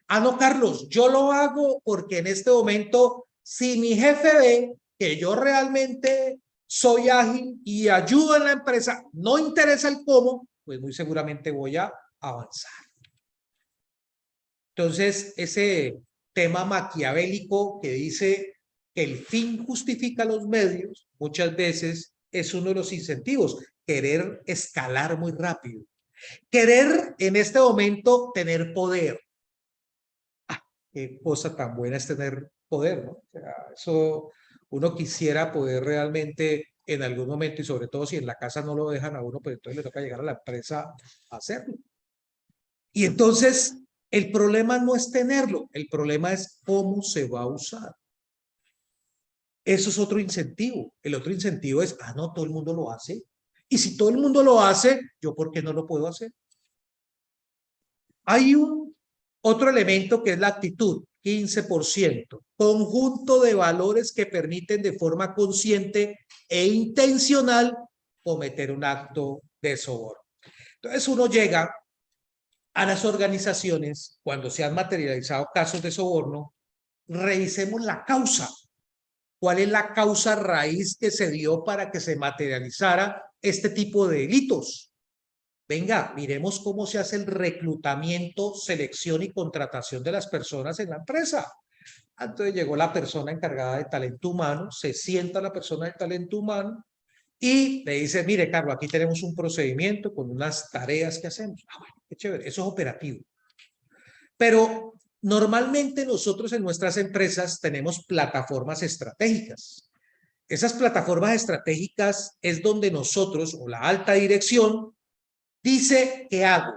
Speaker 1: Ah, no, Carlos, yo lo hago porque en este momento, si mi jefe ve que yo realmente soy ágil y ayudo en la empresa, no interesa el cómo, pues muy seguramente voy a avanzar. Entonces, ese tema maquiavélico que dice que el fin justifica los medios, muchas veces es uno de los incentivos, querer escalar muy rápido, querer en este momento tener poder. Qué cosa tan buena es tener poder, ¿no? O sea, eso uno quisiera poder realmente en algún momento, y sobre todo si en la casa no lo dejan a uno, pues entonces le toca llegar a la empresa a hacerlo. Y entonces el problema no es tenerlo, el problema es cómo se va a usar. Eso es otro incentivo. El otro incentivo es, ah, no, todo el mundo lo hace. Y si todo el mundo lo hace, ¿yo por qué no lo puedo hacer? Hay otro elemento que es la actitud, 15%, conjunto de valores que permiten de forma consciente e intencional cometer un acto de soborno. Entonces uno llega a las organizaciones cuando se han materializado casos de soborno, revisemos la causa. ¿Cuál es la causa raíz que se dio para que se materializara este tipo de delitos? Venga, miremos cómo se hace el reclutamiento, selección y contratación de las personas en la empresa. Entonces llegó la persona encargada de talento humano, se sienta la persona de talento humano y le dice, mire, Carlos, aquí tenemos un procedimiento con unas tareas que hacemos. Ah, bueno, qué chévere, eso es operativo. Pero normalmente nosotros en nuestras empresas tenemos plataformas estratégicas. Esas plataformas estratégicas es donde nosotros, o la alta dirección, dice qué hago,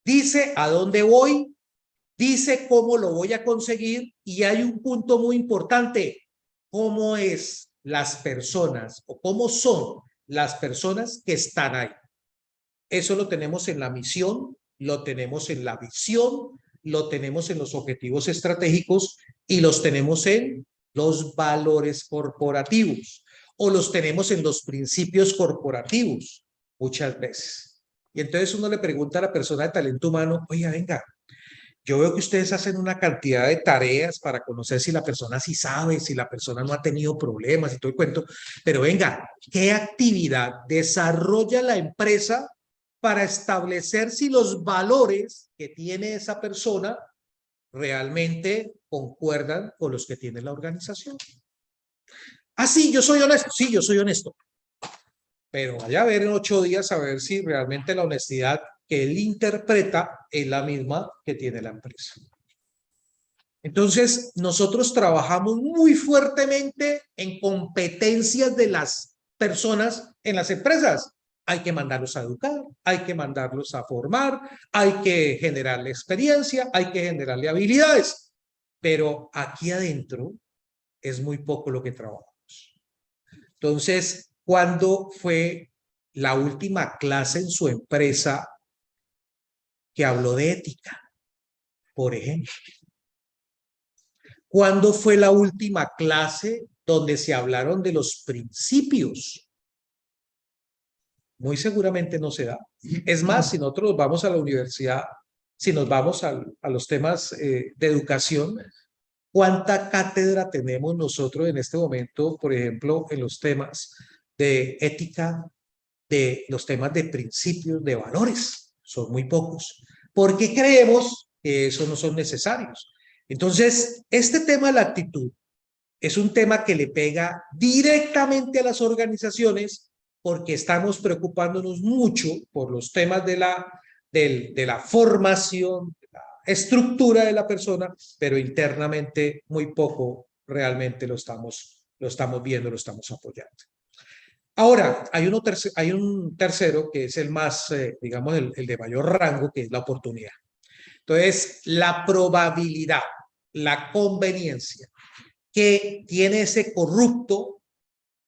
Speaker 1: dice a dónde voy, dice cómo lo voy a conseguir, y hay un punto muy importante, cómo es las personas o cómo son las personas que están ahí. Eso lo tenemos en la misión, lo tenemos en la visión, lo tenemos en los objetivos estratégicos y los tenemos en los valores corporativos o los tenemos en los principios corporativos muchas veces. Y entonces uno le pregunta a la persona de talento humano, oiga, venga, yo veo que ustedes hacen una cantidad de tareas para conocer si la persona sí sabe, si la persona no ha tenido problemas y todo el cuento, pero venga, ¿qué actividad desarrolla la empresa para establecer si los valores que tiene esa persona realmente concuerdan con los que tiene la organización? Ah, sí, yo soy honesto. Sí, yo soy honesto. Pero vaya a ver en 8 días a ver si realmente la honestidad que él interpreta es la misma que tiene la empresa. Entonces, nosotros trabajamos muy fuertemente en competencias de las personas en las empresas. Hay que mandarlos a educar, hay que mandarlos a formar, hay que generarle experiencia, hay que generarle habilidades. Pero aquí adentro es muy poco lo que trabajamos. Entonces, ¿cuándo fue la última clase en su empresa que habló de ética? Por ejemplo, ¿cuándo fue la última clase donde se hablaron de los principios? Muy seguramente no se da. Es más, si nosotros vamos a la universidad, si nos vamos a los temas de educación, ¿cuánta cátedra tenemos nosotros en este momento, por ejemplo, en los temas de ética, de los temas de principios, de valores? Son muy pocos, porque creemos que esos no son necesarios. Entonces, este tema de la actitud es un tema que le pega directamente a las organizaciones porque estamos preocupándonos mucho por los temas de la formación, de la estructura de la persona, pero internamente muy poco realmente lo estamos viendo, lo estamos apoyando. Ahora, hay un tercero que es el más, digamos, el de mayor rango, que es la oportunidad. Entonces, la probabilidad, la conveniencia que tiene ese corrupto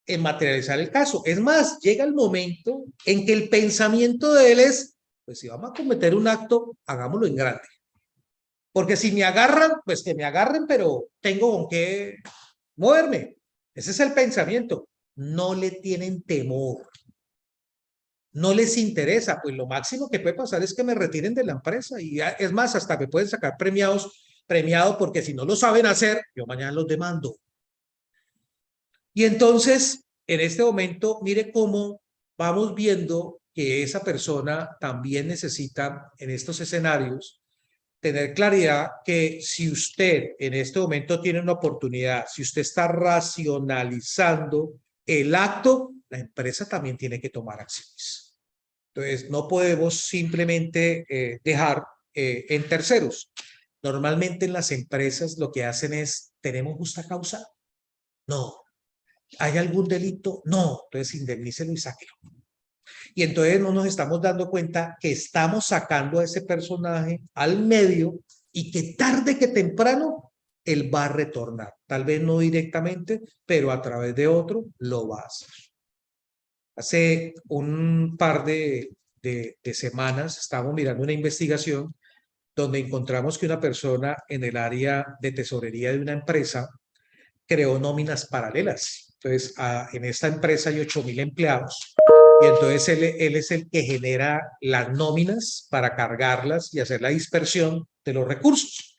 Speaker 1: en materializar el caso. Es más, llega el momento en que el pensamiento de él es, pues si vamos a cometer un acto, hagámoslo en grande. Porque si me agarran, pues que me agarren, pero tengo con qué moverme. Ese es el pensamiento. No le tienen temor. No les interesa. Pues lo máximo que puede pasar es que me retiren de la empresa. Y es más, hasta me pueden sacar premiado porque si no lo saben hacer, yo mañana los demando. Y entonces, en este momento, mire cómo vamos viendo que esa persona también necesita, en estos escenarios, tener claridad que si usted en este momento tiene una oportunidad, si usted está racionalizando el acto, la empresa también tiene que tomar acciones. Entonces, no podemos simplemente dejar en terceros. Normalmente en las empresas lo que hacen es, ¿tenemos justa causa? No. ¿Hay algún delito? No. Entonces indemnícelo y sáquelo. Y entonces no nos estamos dando cuenta que estamos sacando a ese personaje al medio y que tarde que temprano él va a retornar. Tal vez no directamente, pero a través de otro lo va a hacer. Hace un par de semanas estábamos mirando una investigación donde encontramos que una persona en el área de tesorería de una empresa creó nóminas paralelas. Entonces, en esta empresa hay 8,000 empleados y entonces él es el que genera las nóminas para cargarlas y hacer la dispersión de los recursos.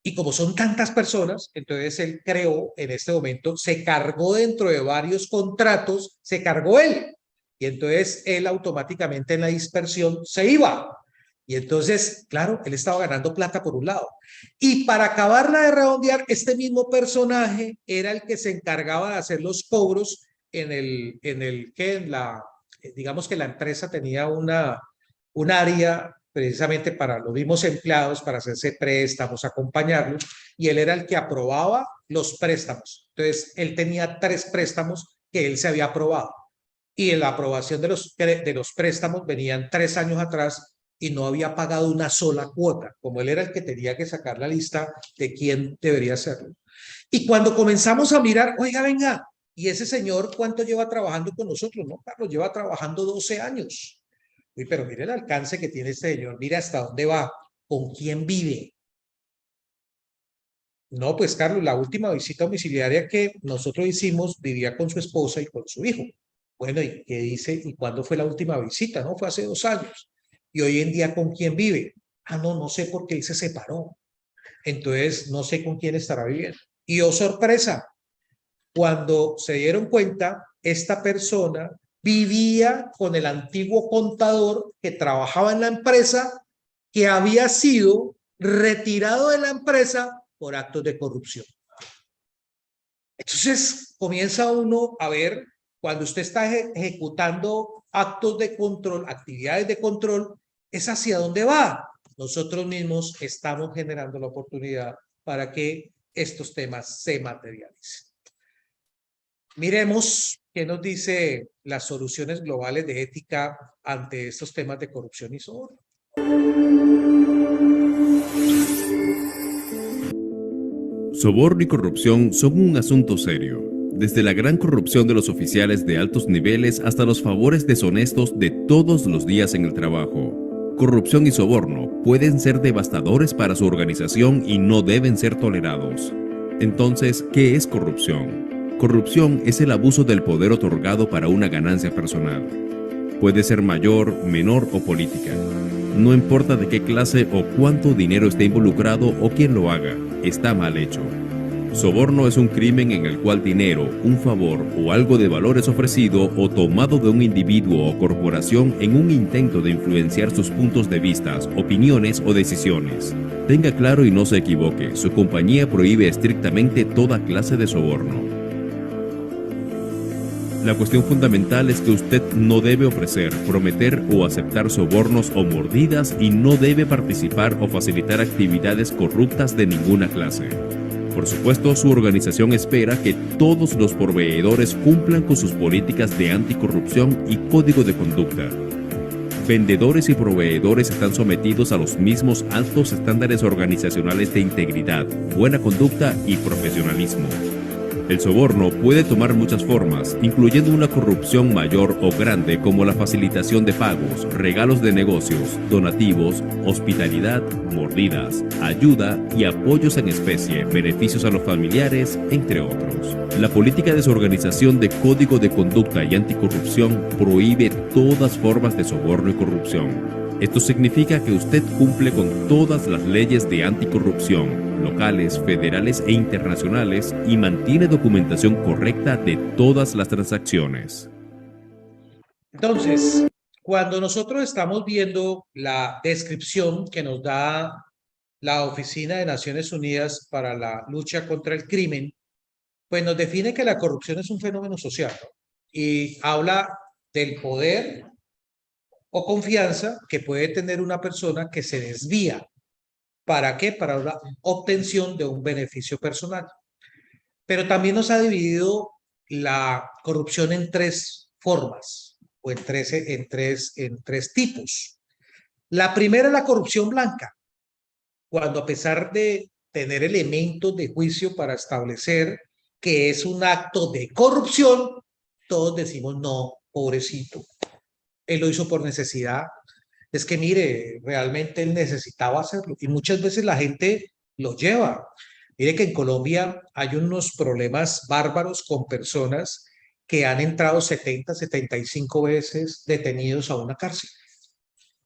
Speaker 1: Y como son tantas personas, entonces él creó, en este momento, se cargó dentro de varios contratos, se cargó él. Y entonces él automáticamente en la dispersión se iba. Y entonces, claro, él estaba ganando plata por un lado. Y para acabarla de redondear, este mismo personaje era el que se encargaba de hacer los cobros digamos que la empresa tenía un área precisamente para los mismos empleados, para hacerse préstamos, acompañarlos, y él era el que aprobaba los préstamos. Entonces, él tenía 3 préstamos que él se había aprobado. Y en la aprobación de los préstamos venían 3 años atrás y no había pagado una sola cuota, como él era el que tenía que sacar la lista de quién debería hacerlo. Y cuando comenzamos a mirar, oiga, venga, ¿y ese señor cuánto lleva trabajando con nosotros? No, Carlos, lleva trabajando 12 años. Uy, pero mire el alcance que tiene este señor, mire hasta dónde va, con quién vive. No, pues Carlos, la última visita domiciliaria que nosotros hicimos vivía con su esposa y con su hijo. Bueno, ¿y qué dice? ¿Y cuándo fue la última visita? No, fue hace 2 años. ¿Y hoy en día con quién vive? Ah, no sé por qué él se separó. Entonces, no sé con quién estará viviendo. Y oh, sorpresa, cuando se dieron cuenta, esta persona vivía con el antiguo contador que trabajaba en la empresa, que había sido retirado de la empresa por actos de corrupción. Entonces, comienza uno a ver, cuando usted está ejecutando actos de control, actividades de control, es hacia dónde va. Nosotros mismos estamos generando la oportunidad para que estos temas se materialicen. Miremos qué nos dice las soluciones globales de ética ante estos temas de corrupción y soborno.
Speaker 6: Soborno y corrupción son un asunto serio, desde la gran corrupción de los oficiales de altos niveles hasta los favores deshonestos de todos los días en el trabajo. Corrupción y soborno pueden ser devastadores para su organización y no deben ser tolerados. Entonces, ¿qué es corrupción? Corrupción es el abuso del poder otorgado para una ganancia personal. Puede ser mayor, menor o política. No importa de qué clase o cuánto dinero esté involucrado o quién lo haga, está mal hecho. Soborno es un crimen en el cual dinero, un favor o algo de valor es ofrecido o tomado de un individuo o corporación en un intento de influenciar sus puntos de vista, opiniones o decisiones. Tenga claro y no se equivoque, su compañía prohíbe estrictamente toda clase de soborno. La cuestión fundamental es que usted no debe ofrecer, prometer o aceptar sobornos o mordidas y no debe participar o facilitar actividades corruptas de ninguna clase. Por supuesto, su organización espera que todos los proveedores cumplan con sus políticas de anticorrupción y código de conducta. Vendedores y proveedores están sometidos a los mismos altos estándares organizacionales de integridad, buena conducta y profesionalismo. El soborno puede tomar muchas formas, incluyendo una corrupción mayor o grande como la facilitación de pagos, regalos de negocios, donativos, hospitalidad, mordidas, ayuda y apoyos en especie, beneficios a los familiares, entre otros. La política de su organización de Código de Conducta y Anticorrupción prohíbe todas formas de soborno y corrupción. Esto significa que usted cumple con todas las leyes de anticorrupción, locales, federales e internacionales, y mantiene documentación correcta de todas las transacciones.
Speaker 1: Entonces, cuando nosotros estamos viendo la descripción que nos da la Oficina de Naciones Unidas para la lucha contra el crimen, pues nos define que la corrupción es un fenómeno social, ¿no? Y habla del poder o confianza que puede tener una persona que se desvía. ¿Para qué? Para la obtención de un beneficio personal. Pero también nos ha dividido la corrupción en tres formas o en tres tipos. La primera es la corrupción blanca, cuando a pesar de tener elementos de juicio para establecer que es un acto de corrupción, todos decimos no, pobrecito. Él lo hizo por necesidad. Es que mire, realmente él necesitaba hacerlo y muchas veces la gente lo lleva. Mire que en Colombia hay unos problemas bárbaros con personas que han entrado 70, 75 veces detenidos a una cárcel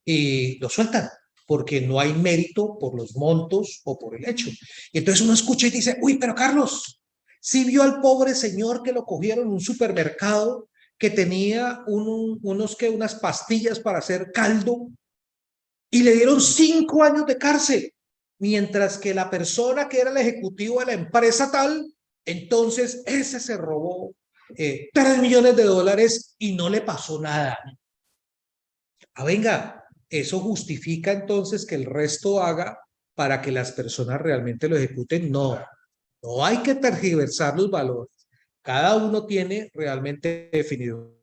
Speaker 1: y lo sueltan porque no hay mérito por los montos o por el hecho. Y entonces uno escucha y dice, uy, pero Carlos, ¿sí vio al pobre señor que lo cogieron en un supermercado que tenía unas pastillas para hacer caldo y le dieron 5 años de cárcel? Mientras que la persona que era el ejecutivo de la empresa tal, entonces ese se robó 3 millones de dólares y no le pasó nada. Ah, venga, eso justifica entonces que el resto haga para que las personas realmente lo ejecuten. No, no hay que tergiversar los valores. Cada uno tiene realmente definido.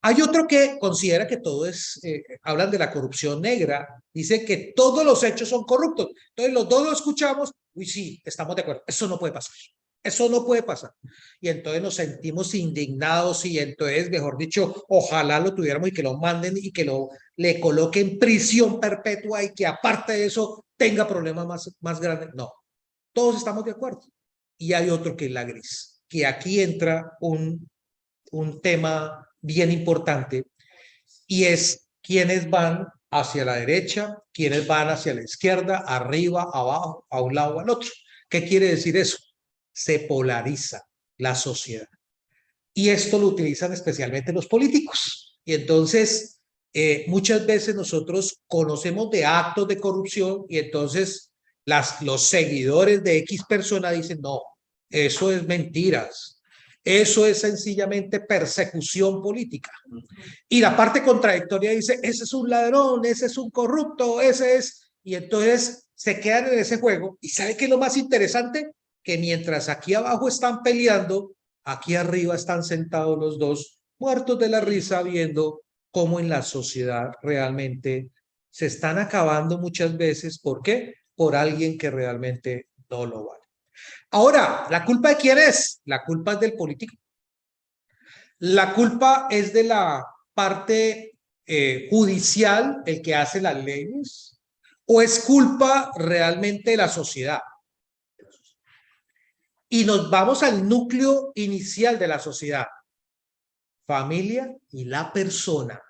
Speaker 1: Hay otro que considera que todo es, hablan de la corrupción negra, dice que todos los hechos son corruptos. Entonces los dos lo escuchamos, uy, sí, estamos de acuerdo, eso no puede pasar, eso no puede pasar. Y entonces nos sentimos indignados y entonces, mejor dicho, ojalá lo tuviéramos y que lo manden y que le coloquen prisión perpetua y que aparte de eso tenga problemas más grandes. No, todos estamos de acuerdo. Y hay otro que es la gris, que aquí entra un tema bien importante y es quiénes van hacia la derecha, quiénes van hacia la izquierda, arriba, abajo, a un lado o al otro. ¿Qué quiere decir eso? Se polariza la sociedad. Y esto lo utilizan especialmente los políticos. Y entonces, muchas veces nosotros conocemos de actos de corrupción y entonces los seguidores de X persona dicen, no, eso es mentiras. Eso es sencillamente persecución política. Y la parte contradictoria dice, ese es un ladrón, ese es un corrupto, ese es... Y entonces se quedan en ese juego. ¿Y sabe qué es lo más interesante? Que mientras aquí abajo están peleando, aquí arriba están sentados los dos, muertos de la risa, viendo cómo en la sociedad realmente se están acabando muchas veces. ¿Por qué? Por alguien que realmente no lo vale. Ahora, ¿la culpa de quién es? La culpa es del político. La culpa es de la parte judicial, el que hace las leyes, ¿O es culpa realmente de la sociedad? Y nos vamos al núcleo inicial de la sociedad, familia y la persona.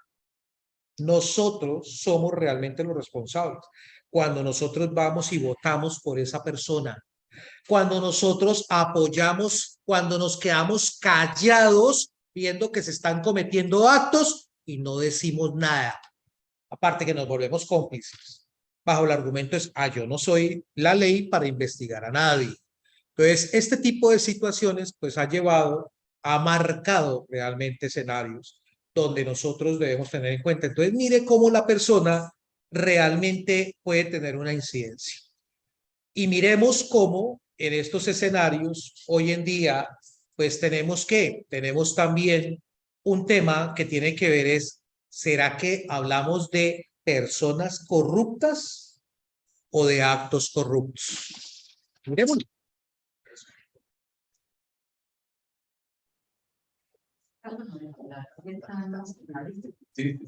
Speaker 1: Nosotros somos realmente los responsables. Cuando nosotros vamos y votamos por esa persona, cuando nosotros apoyamos, cuando nos quedamos callados viendo que se están cometiendo actos y no decimos nada. Aparte que nos volvemos cómplices. Bajo el argumento es, yo no soy la ley para investigar a nadie. Entonces, este tipo de situaciones pues ha marcado realmente escenarios donde nosotros debemos tener en cuenta. Entonces, mire cómo la persona realmente puede tener una incidencia. Y miremos cómo en estos escenarios hoy en día pues tenemos también un tema que tiene que ver es, ¿será que hablamos de personas corruptas o de actos corruptos? Miremos.
Speaker 4: Sí.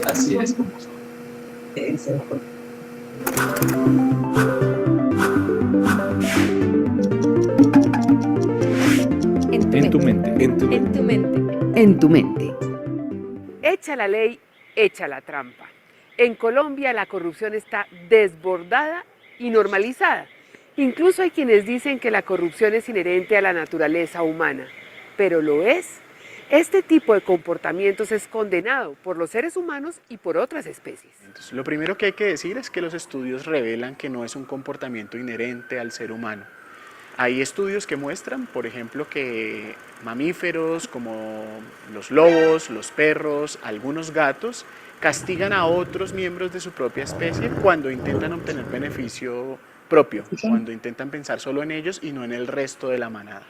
Speaker 4: Así es.
Speaker 7: En tu mente.
Speaker 8: En tu mente.
Speaker 9: En tu mente.
Speaker 10: Echa la ley, echa la trampa. En Colombia la corrupción está desbordada y normalizada. Incluso hay quienes dicen que la corrupción es inherente a la naturaleza humana, pero lo es. Este tipo de comportamientos es condenado por los seres humanos y por otras especies.
Speaker 11: Entonces, lo primero que hay que decir es que los estudios revelan que no es un comportamiento inherente al ser humano. Hay estudios que muestran, por ejemplo, que mamíferos como los lobos, los perros, algunos gatos, castigan a otros miembros de su propia especie cuando intentan obtener beneficio propio, cuando intentan pensar solo en ellos y no en el resto de la manada.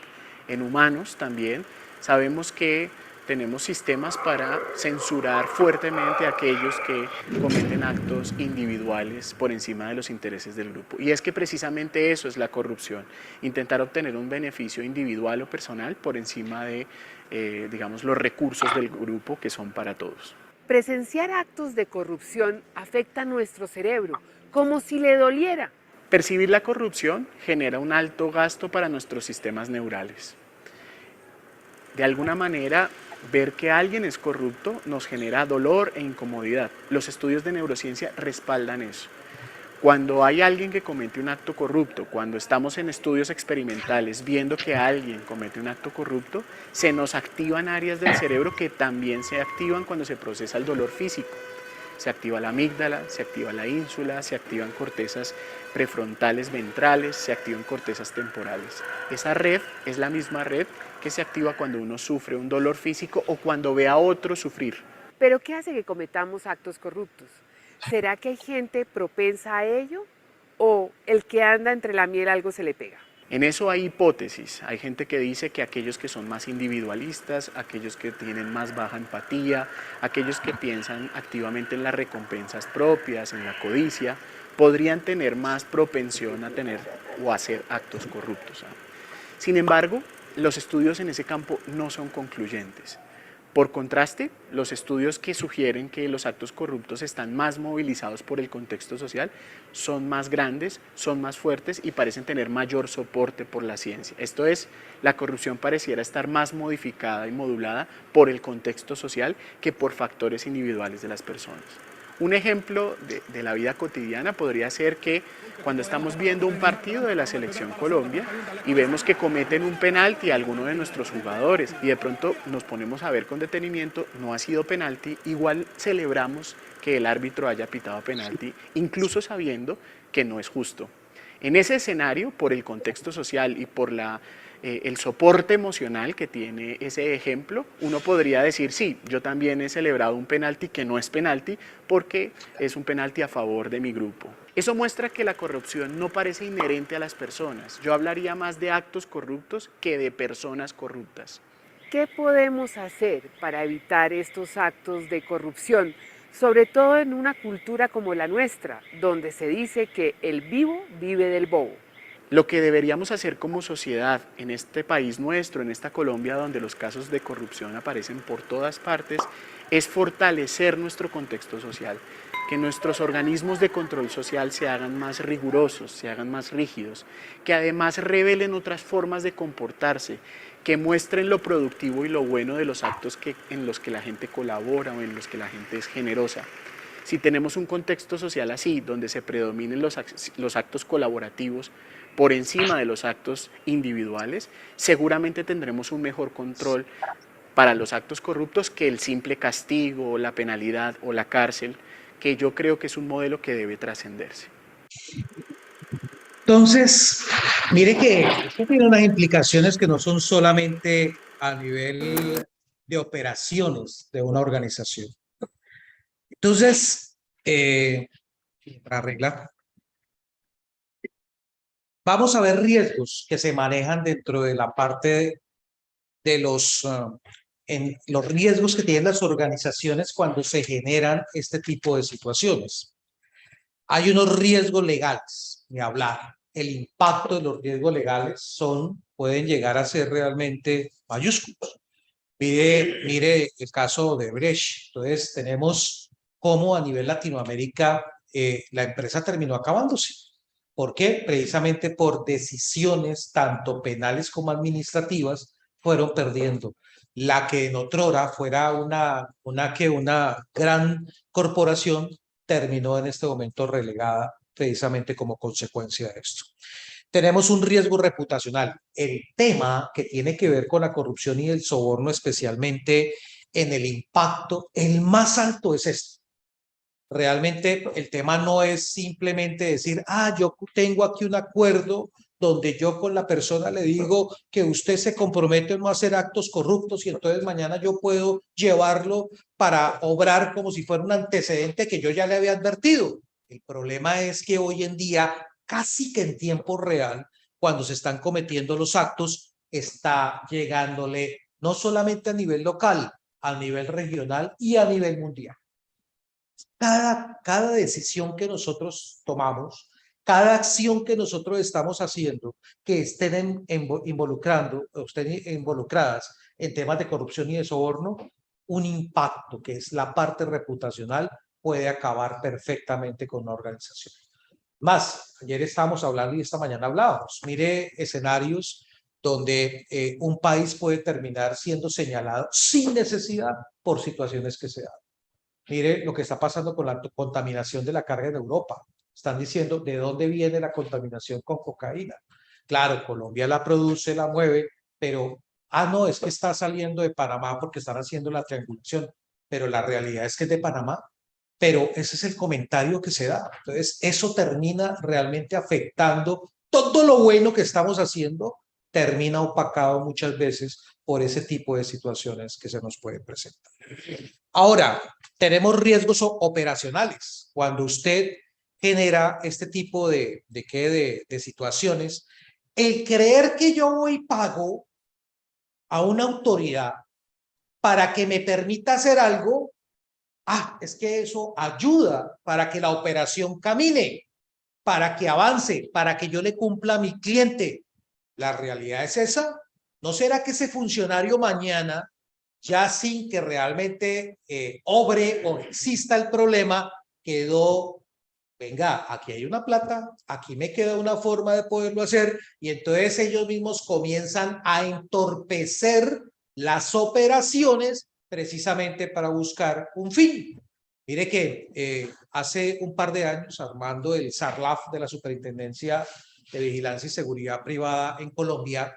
Speaker 11: En humanos también sabemos que tenemos sistemas para censurar fuertemente a aquellos que cometen actos individuales por encima de los intereses del grupo. Y es que precisamente eso es la corrupción, intentar obtener un beneficio individual o personal por encima de, digamos, los recursos del grupo que son para todos.
Speaker 10: Presenciar actos de corrupción afecta a nuestro cerebro, como si le doliera.
Speaker 11: Percibir la corrupción genera un alto gasto para nuestros sistemas neurales. De alguna manera, ver que alguien es corrupto nos genera dolor e incomodidad. Los estudios de neurociencia respaldan eso. Cuando hay alguien que comete un acto corrupto, cuando estamos en estudios experimentales viendo que alguien comete un acto corrupto, se nos activan áreas del cerebro que también se activan cuando se procesa el dolor físico. Se activa la amígdala, se activa la ínsula, se activan cortezas prefrontales ventrales, se activan cortezas temporales. Esa red es la misma red que se activa cuando uno sufre un dolor físico o cuando ve a otro sufrir.
Speaker 10: ¿Pero qué hace que cometamos actos corruptos? ¿Será que hay gente propensa a ello? ¿O el que anda entre la miel algo se le pega?
Speaker 11: En eso hay hipótesis. Hay gente que dice que aquellos que son más individualistas, aquellos que tienen más baja empatía, aquellos que piensan activamente en las recompensas propias, en la codicia, podrían tener más propensión a tener o a hacer actos corruptos. Sin embargo, los estudios en ese campo no son concluyentes. Por contraste, los estudios que sugieren que los actos corruptos están más movilizados por el contexto social son más grandes, son más fuertes y parecen tener mayor soporte por la ciencia. Esto es, la corrupción pareciera estar más modificada y modulada por el contexto social que por factores individuales de las personas. Un ejemplo de la vida cotidiana podría ser que cuando estamos viendo un partido de la Selección Colombia y vemos que cometen un penalti a alguno de nuestros jugadores y de pronto nos ponemos a ver con detenimiento, no ha sido penalti, igual celebramos que el árbitro haya pitado penalti, incluso sabiendo que no es justo. En ese escenario, por el contexto social y por el soporte emocional que tiene ese ejemplo, uno podría decir, sí, yo también he celebrado un penalti que no es penalti porque es un penalti a favor de mi grupo. Eso muestra que la corrupción no parece inherente a las personas. Yo hablaría más de actos corruptos que de personas corruptas.
Speaker 10: ¿Qué podemos hacer para evitar estos actos de corrupción? Sobre todo en una cultura como la nuestra, donde se dice que el vivo vive del bobo.
Speaker 11: Lo que deberíamos hacer como sociedad en este país nuestro, en esta Colombia donde los casos de corrupción aparecen por todas partes, es fortalecer nuestro contexto social, que nuestros organismos de control social se hagan más rigurosos, se hagan más rígidos, que además revelen otras formas de comportarse, que muestren lo productivo y lo bueno de los actos en los que la gente colabora o en los que la gente es generosa. Si tenemos un contexto social así, donde se predominen los actos colaborativos por encima de los actos individuales, seguramente tendremos un mejor control para los actos corruptos que el simple castigo, la penalidad o la cárcel, que yo creo que es un modelo que debe trascenderse.
Speaker 1: Entonces, mire que esto tiene unas implicaciones que no son solamente a nivel de operaciones de una organización. Entonces, para arreglar, vamos a ver riesgos que se manejan dentro de la parte de los riesgos que tienen las organizaciones cuando se generan este tipo de situaciones. Hay unos riesgos legales, ni hablar. El impacto de los riesgos legales pueden llegar a ser realmente mayúsculos. Mire el caso de Brecht. Entonces tenemos cómo a nivel Latinoamérica la empresa terminó acabándose. ¿Por qué? Precisamente por decisiones tanto penales como administrativas fueron perdiendo. La que en otrora fuera una gran corporación terminó en este momento relegada precisamente como consecuencia de esto. Tenemos un riesgo reputacional. El tema que tiene que ver con la corrupción y el soborno, especialmente en el impacto, el más alto es este. Realmente el tema no es simplemente decir, yo tengo aquí un acuerdo donde yo con la persona le digo que usted se compromete a no hacer actos corruptos y entonces mañana yo puedo llevarlo para obrar como si fuera un antecedente que yo ya le había advertido. El problema es que hoy en día, casi que en tiempo real, cuando se están cometiendo los actos, está llegándole no solamente a nivel local, a nivel regional y a nivel mundial. Cada decisión que nosotros tomamos, cada acción que nosotros estamos haciendo, que estén involucradas en temas de corrupción y de soborno, un impacto que es la parte reputacional puede acabar perfectamente con una organización. Más, ayer estábamos hablando y esta mañana hablábamos. Mire escenarios donde un país puede terminar siendo señalado sin necesidad por situaciones que se dan. Mire lo que está pasando con la contaminación de la carga en Europa. Están diciendo de dónde viene la contaminación con cocaína. Claro, Colombia la produce, la mueve, pero, no, es que está saliendo de Panamá porque están haciendo la triangulación. Pero la realidad es que es de Panamá. Pero ese es el comentario que se da. Entonces, eso termina realmente afectando todo lo bueno que estamos haciendo, termina opacado muchas veces por ese tipo de situaciones que se nos pueden presentar. Ahora, tenemos riesgos operacionales. Cuando usted genera este tipo de situaciones, el creer que yo voy y pago a una autoridad para que me permita hacer algo, es que eso ayuda para que la operación camine, para que avance, para que yo le cumpla a mi cliente. La realidad es esa. ¿No será que ese funcionario mañana, ya sin que realmente obre o exista el problema, quedó, venga, aquí hay una plata, aquí me queda una forma de poderlo hacer, y entonces ellos mismos comienzan a entorpecer las operaciones precisamente para buscar un fin? Mire que hace un par de años, armando el SARLAF de la Superintendencia de Vigilancia y Seguridad Privada en Colombia,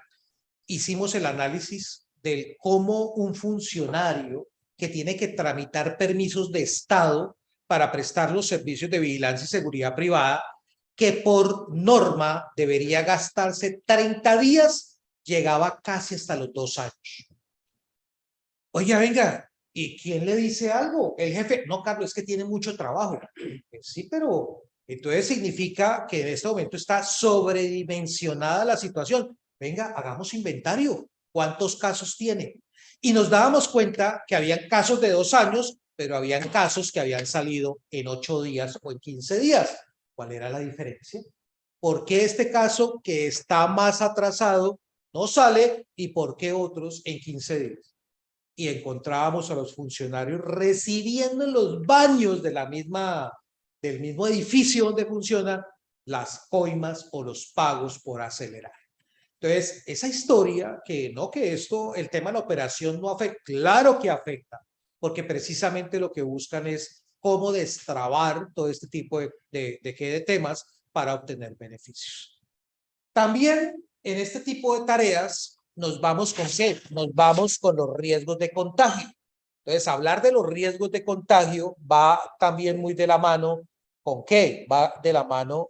Speaker 1: hicimos el análisis de cómo un funcionario que tiene que tramitar permisos de Estado para prestar los servicios de vigilancia y seguridad privada, que por norma debería gastarse 30 días, llegaba casi hasta los 2 años. Oiga, venga, ¿y quién le dice algo? El jefe. No, Carlos, es que tiene mucho trabajo. Sí, pero entonces significa que en este momento está sobredimensionada la situación. Venga, hagamos inventario. ¿Cuántos casos tiene? Y nos dábamos cuenta que habían casos de 2 años, pero habían casos que habían salido en 8 días o en 15 días. ¿Cuál era la diferencia? ¿Por qué este caso que está más atrasado no sale y por qué otros en 15 días? Y encontrábamos a los funcionarios recibiendo en los baños de del mismo edificio donde funciona las coimas o los pagos por acelerar. Entonces, esa historia que no, que esto, el tema de la operación no afecta, claro que afecta, porque precisamente lo que buscan es cómo destrabar todo este tipo de temas para obtener beneficios. También en este tipo de tareas nos vamos con ¿qué? Nos vamos con los riesgos de contagio. Entonces, hablar de los riesgos de contagio va también muy de la mano con ¿qué? Va de la mano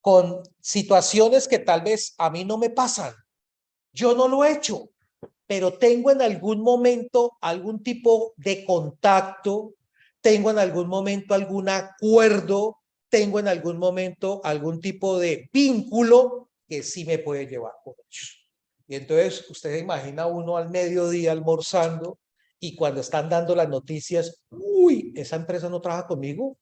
Speaker 1: con situaciones que tal vez a mí no me pasan. Yo no lo he hecho, pero tengo en algún momento algún tipo de contacto, tengo en algún momento algún acuerdo, tengo en algún momento algún tipo de vínculo que sí me puede llevar por ellos. Y entonces usted se imagina uno al mediodía almorzando y cuando están dando las noticias, uy, esa empresa no trabaja conmigo,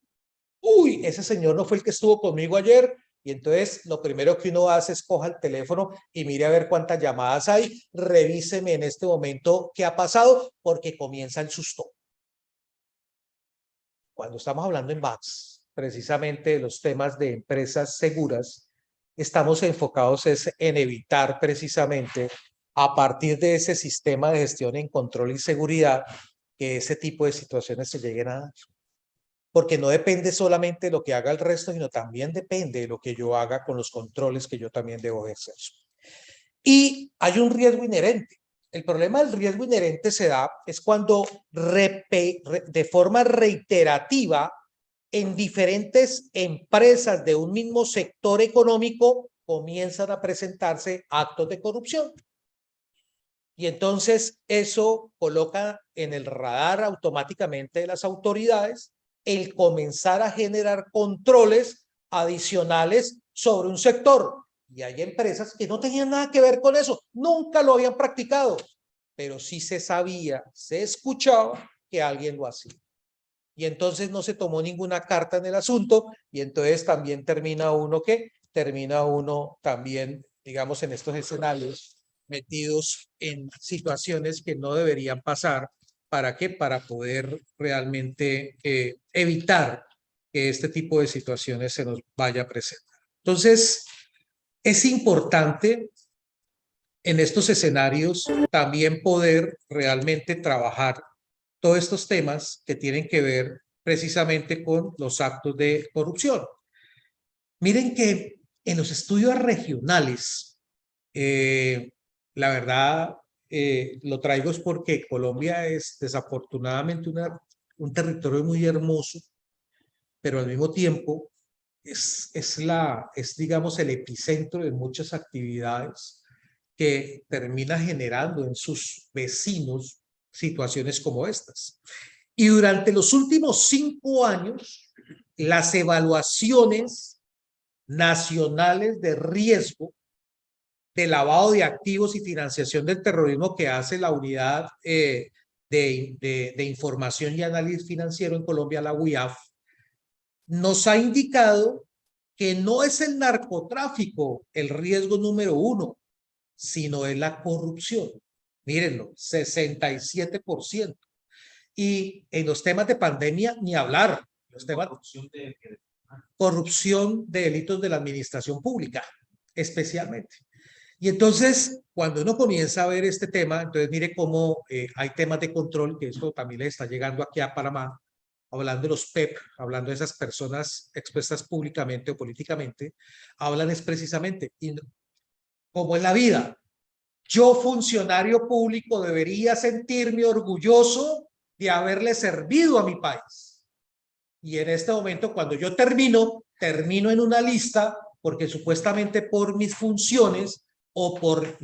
Speaker 1: uy, ese señor no fue el que estuvo conmigo ayer. Y entonces lo primero que uno hace es coja el teléfono y mire a ver cuántas llamadas hay, revíseme en este momento qué ha pasado, porque comienza el susto. Cuando estamos hablando en VAX, precisamente de los temas de empresas seguras, estamos enfocados en evitar precisamente a partir de ese sistema de gestión en control y seguridad que ese tipo de situaciones se lleguen a dar. Porque no depende solamente de lo que haga el resto, sino también depende de lo que yo haga con los controles que yo también debo ejercer. Y hay un riesgo inherente. El problema del riesgo inherente se da es cuando de forma reiterativa en diferentes empresas de un mismo sector económico comienzan a presentarse actos de corrupción. Y entonces eso coloca en el radar automáticamente de las autoridades el comenzar a generar controles adicionales sobre un sector. Y hay empresas que no tenían nada que ver con eso, nunca lo habían practicado, pero sí se sabía, se escuchaba que alguien lo hacía. Y entonces no se tomó ninguna carta en el asunto y entonces también termina uno también, digamos, en estos escenarios metidos en situaciones que no deberían pasar. ¿Para qué? Para poder realmente evitar que este tipo de situaciones se nos vaya a presentar. Entonces, es importante en estos escenarios también poder realmente trabajar todos estos temas que tienen que ver precisamente con los actos de corrupción. Miren que en los estudios regionales, la verdad, lo traigo es porque Colombia es desafortunadamente un territorio muy hermoso, pero al mismo tiempo es digamos, el epicentro de muchas actividades que termina generando en sus vecinos situaciones como estas. Y durante los últimos 5 años, las evaluaciones nacionales de riesgo de lavado de activos y financiación del terrorismo que hace la Unidad de Información y Análisis Financiero en Colombia, la UIAF, nos ha indicado que no es el narcotráfico el riesgo número 1, sino es la corrupción. Mírenlo, 67%. Y en los temas de pandemia, ni hablar. Los temas de corrupción de delitos de la administración pública, especialmente. Y entonces, cuando uno comienza a ver este tema, entonces mire cómo hay temas de control, que esto también le está llegando aquí a Panamá, hablando de los PEP, hablando de esas personas expuestas públicamente o políticamente, hablan es precisamente, como en la vida, yo funcionario público debería sentirme orgulloso de haberle servido a mi país. Y en este momento, cuando yo termino en una lista, porque supuestamente por mis funciones o por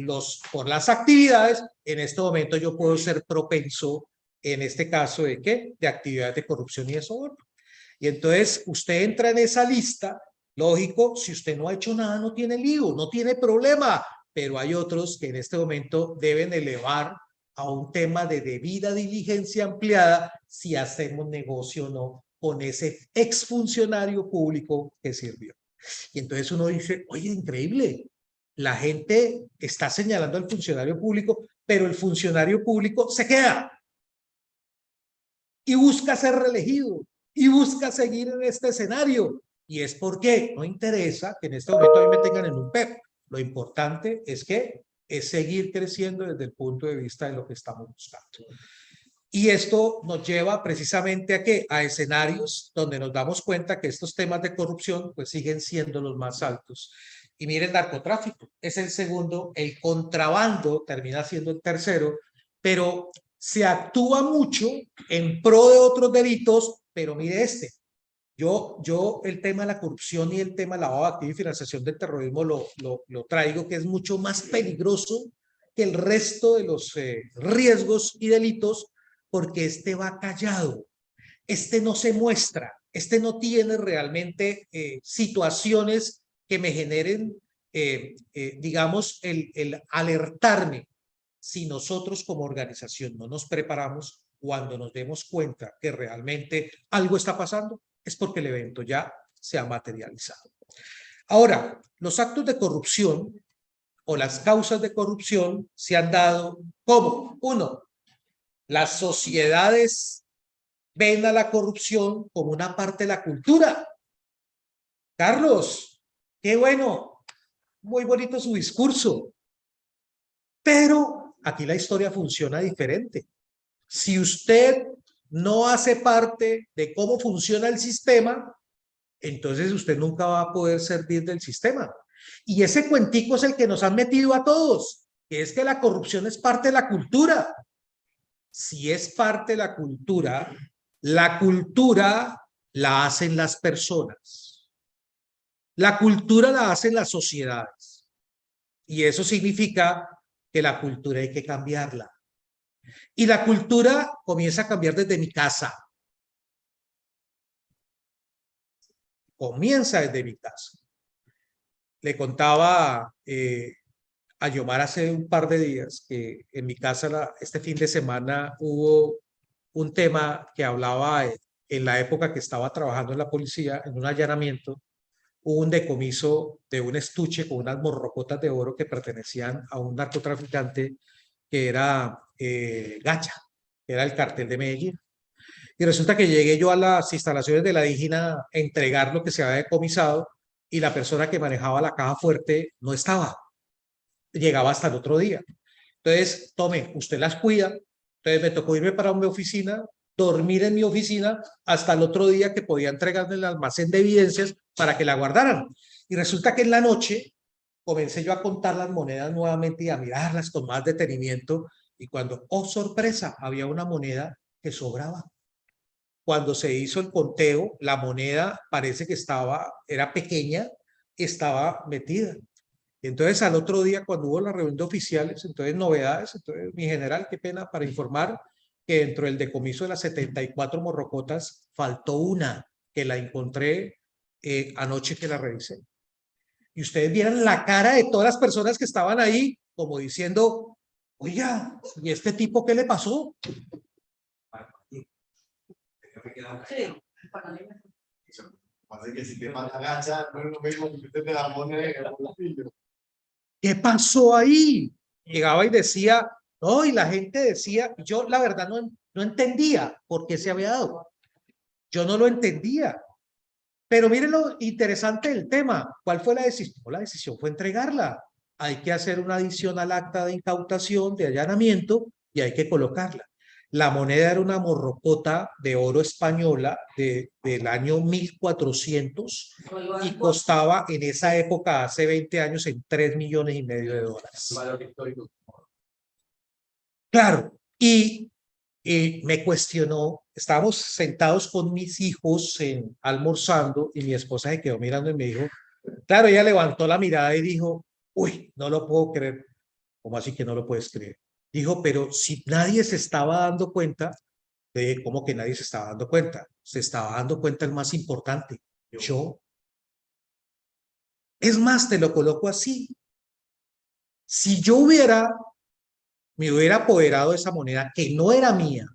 Speaker 1: las actividades, en este momento yo puedo ser propenso, en este caso, ¿de qué? De actividades de corrupción y de soborno. Y entonces usted entra en esa lista, lógico, si usted no ha hecho nada, no tiene lío, no tiene problema, pero hay otros que en este momento deben elevar a un tema de debida diligencia ampliada si hacemos negocio o no con ese exfuncionario público que sirvió. Y entonces uno dice, oye, increíble, la gente está señalando al funcionario público, pero el funcionario público se queda y busca ser reelegido y busca seguir en este escenario. Y es porque no interesa que en este momento a mí me tengan en un PEP. Lo importante es que es seguir creciendo desde el punto de vista de lo que estamos buscando. Y esto nos lleva precisamente a ¿qué? A escenarios donde nos damos cuenta que estos temas de corrupción pues siguen siendo los más altos. Y miren, el narcotráfico es el segundo, el contrabando termina siendo el tercero, pero se actúa mucho en pro de otros delitos, pero mire este. Yo el tema de la corrupción y el tema de lavado de activos y financiación del terrorismo lo traigo, que es mucho más peligroso que el resto de los riesgos y delitos, porque este va callado, este no se muestra, este no tiene realmente situaciones que me generen, digamos, el alertarme. Si nosotros como organización no nos preparamos, cuando nos demos cuenta que realmente algo está pasando, es porque el evento ya se ha materializado. Ahora, los actos de corrupción o las causas de corrupción se han dado como, uno, las sociedades ven a la corrupción como una parte de la cultura. Carlos, qué bueno, muy bonito su discurso, pero aquí la historia funciona diferente. Si usted no hace parte de cómo funciona el sistema, entonces usted nunca va a poder servir del sistema. Y ese cuentico es el que nos han metido a todos, que es que la corrupción es parte de la cultura. Si es parte de la cultura la hacen las personas. La cultura la hacen las sociedades. Y eso significa que la cultura hay que cambiarla. Y la cultura comienza a cambiar desde mi casa. Comienza desde mi casa. Le contaba a Yomar hace un par de días que en mi casa este fin de semana hubo un tema que hablaba en la época que estaba trabajando en la policía, en un allanamiento, hubo un decomiso de un estuche con unas morrocotas de oro que pertenecían a un narcotraficante que era Gacha, que era el cartel de Medellín. Y resulta que llegué yo a las instalaciones de la Dígina a entregar lo que se había decomisado y la persona que manejaba la caja fuerte no estaba. Llegaba hasta el otro día. Entonces, tome, usted las cuida. Entonces me tocó irme para mi oficina, dormir en mi oficina hasta el otro día que podía entregarme el almacén de evidencias para que la guardaran. Y resulta que en la noche comencé yo a contar las monedas nuevamente y a mirarlas con más detenimiento. Y cuando, oh sorpresa, había una moneda que sobraba. Cuando se hizo el conteo, la moneda parece que era pequeña, estaba metida. Entonces al otro día cuando hubo la reunión de oficiales, entonces novedades, entonces mi general, qué pena para informar que dentro del decomiso de las 74 morrocotas faltó una que la encontré anoche que la revisé. Y ustedes vieron la cara de todas las personas que estaban ahí como diciendo, oiga, ¿y este tipo qué le pasó? ¿Qué pasó ahí? Llegaba y decía, no, y la gente decía, yo la verdad no entendía por qué se había dado. Yo no lo entendía. Pero miren lo interesante del tema. ¿Cuál fue la decisión? La decisión fue entregarla. Hay que hacer una adición al acta de incautación, de allanamiento, y hay que colocarla. La moneda era una morrocota de oro española del año 1400 y costaba en esa época, hace 20 años, en $3,5 millones. Claro, y me cuestionó, estábamos sentados con mis hijos almorzando y mi esposa se quedó mirando y me dijo, claro, ella levantó la mirada y dijo, uy, no lo puedo creer. ¿Cómo así que no lo puedes creer? Dijo, pero si nadie se estaba dando cuenta, ¿cómo que nadie se estaba dando cuenta? Se estaba dando cuenta el más importante, yo. Es más, te lo coloco así. Si yo me hubiera apoderado de esa moneda que no era mía,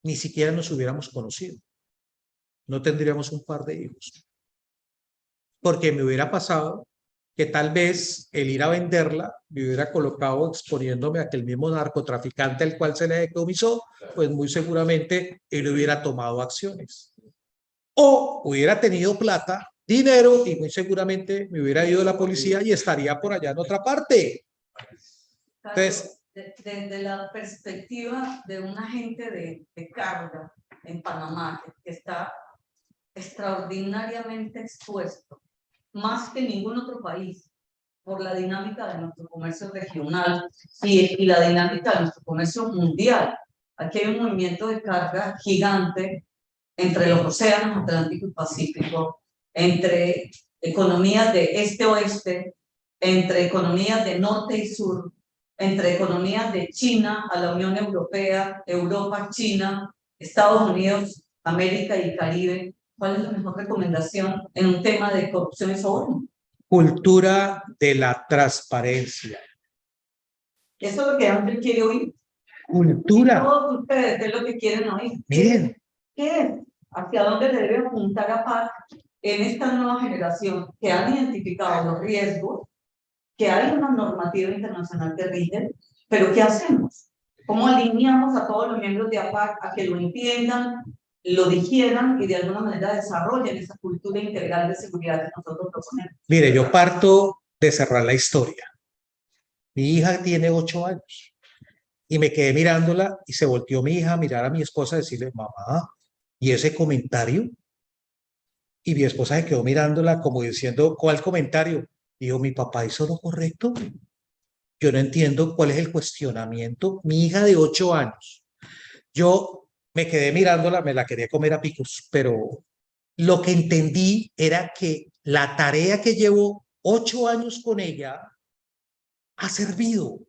Speaker 1: ni siquiera nos hubiéramos conocido. No tendríamos un par de hijos. porque me hubiera pasado que tal vez el ir a venderla me hubiera colocado exponiéndome a que el mismo narcotraficante al cual se le decomisó, pues muy seguramente él hubiera tomado acciones. O hubiera tenido plata, dinero, y muy seguramente me hubiera ido a la policía y estaría por allá en otra parte. Entonces,
Speaker 8: desde la perspectiva de un agente de carga en Panamá, que está extraordinariamente expuesto, más que ningún otro país, por la dinámica de nuestro comercio regional y la dinámica de nuestro comercio mundial. Aquí hay un movimiento de carga gigante entre los océanos Atlántico y Pacífico, entre economías de este-oeste, entre economías de norte y sur, entre economías de China a la Unión Europea, Europa, China, Estados Unidos, América y Caribe. ¿Cuál es la mejor recomendación en un tema de corrupción y soborno?
Speaker 1: cultura de la transparencia.
Speaker 8: Eso es lo que Ángel quiere oír.
Speaker 1: Cultura.
Speaker 8: Todos ustedes, ¿qué es lo que quieren oír?
Speaker 1: Miren.
Speaker 8: ¿Qué es? ¿Hacia dónde debe apuntar a PAC en esta nueva generación que han identificado los riesgos, que hay una normativa internacional que rige, pero qué hacemos? ¿Cómo alineamos a todos los miembros de APAC a que lo entiendan, lo digieran y de alguna manera desarrollen esa cultura integral de seguridad que nosotros proponemos?
Speaker 1: Mire, yo parto de cerrar la historia. Mi hija tiene 8 años y me quedé mirándola y se volteó mi hija a mirar a mi esposa y decirle, mamá, ¿y ese comentario? Y mi esposa se quedó mirándola como diciendo, ¿cuál comentario? Dijo, mi papá hizo lo correcto. Yo no entiendo cuál es el cuestionamiento. Mi hija de 8 años. Yo me quedé mirándola, me la quería comer a picos, pero lo que entendí era que la tarea que llevo 8 años con ella ha servido,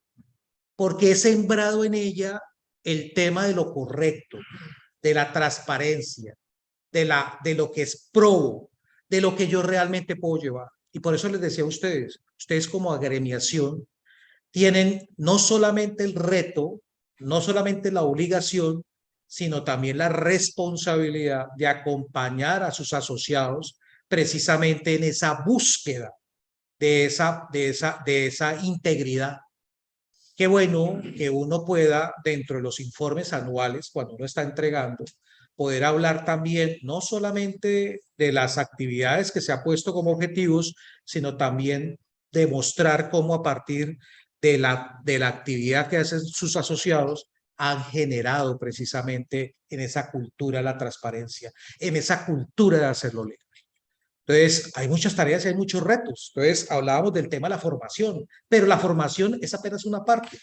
Speaker 1: porque he sembrado en ella el tema de lo correcto, de la transparencia, de lo que es probo, de lo que yo realmente puedo llevar. Y por eso les decía a ustedes como agremiación tienen no solamente el reto, no solamente la obligación, sino también la responsabilidad de acompañar a sus asociados precisamente en esa búsqueda de esa integridad. Qué bueno que uno pueda, dentro de los informes anuales, cuando uno está entregando, poder hablar también no solamente de las actividades que se ha puesto como objetivos, sino también demostrar cómo a partir de la actividad que hacen sus asociados han generado precisamente en esa cultura de la transparencia, en esa cultura de hacerlo legal. Entonces, hay muchas tareas y hay muchos retos. Entonces, hablábamos del tema de la formación, pero la formación es apenas una parte.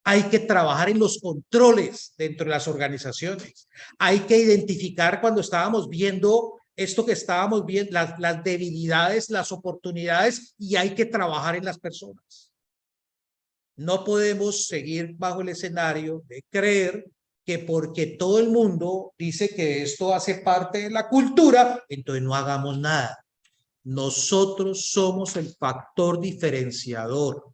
Speaker 1: Hay que trabajar en los controles dentro de las organizaciones. Hay que identificar cuando estábamos viendo esto que estábamos viendo, las debilidades, las oportunidades, y hay que trabajar en las personas. No podemos seguir bajo el escenario de creer que porque todo el mundo dice que esto hace parte de la cultura, entonces no hagamos nada. Nosotros somos el factor diferenciador.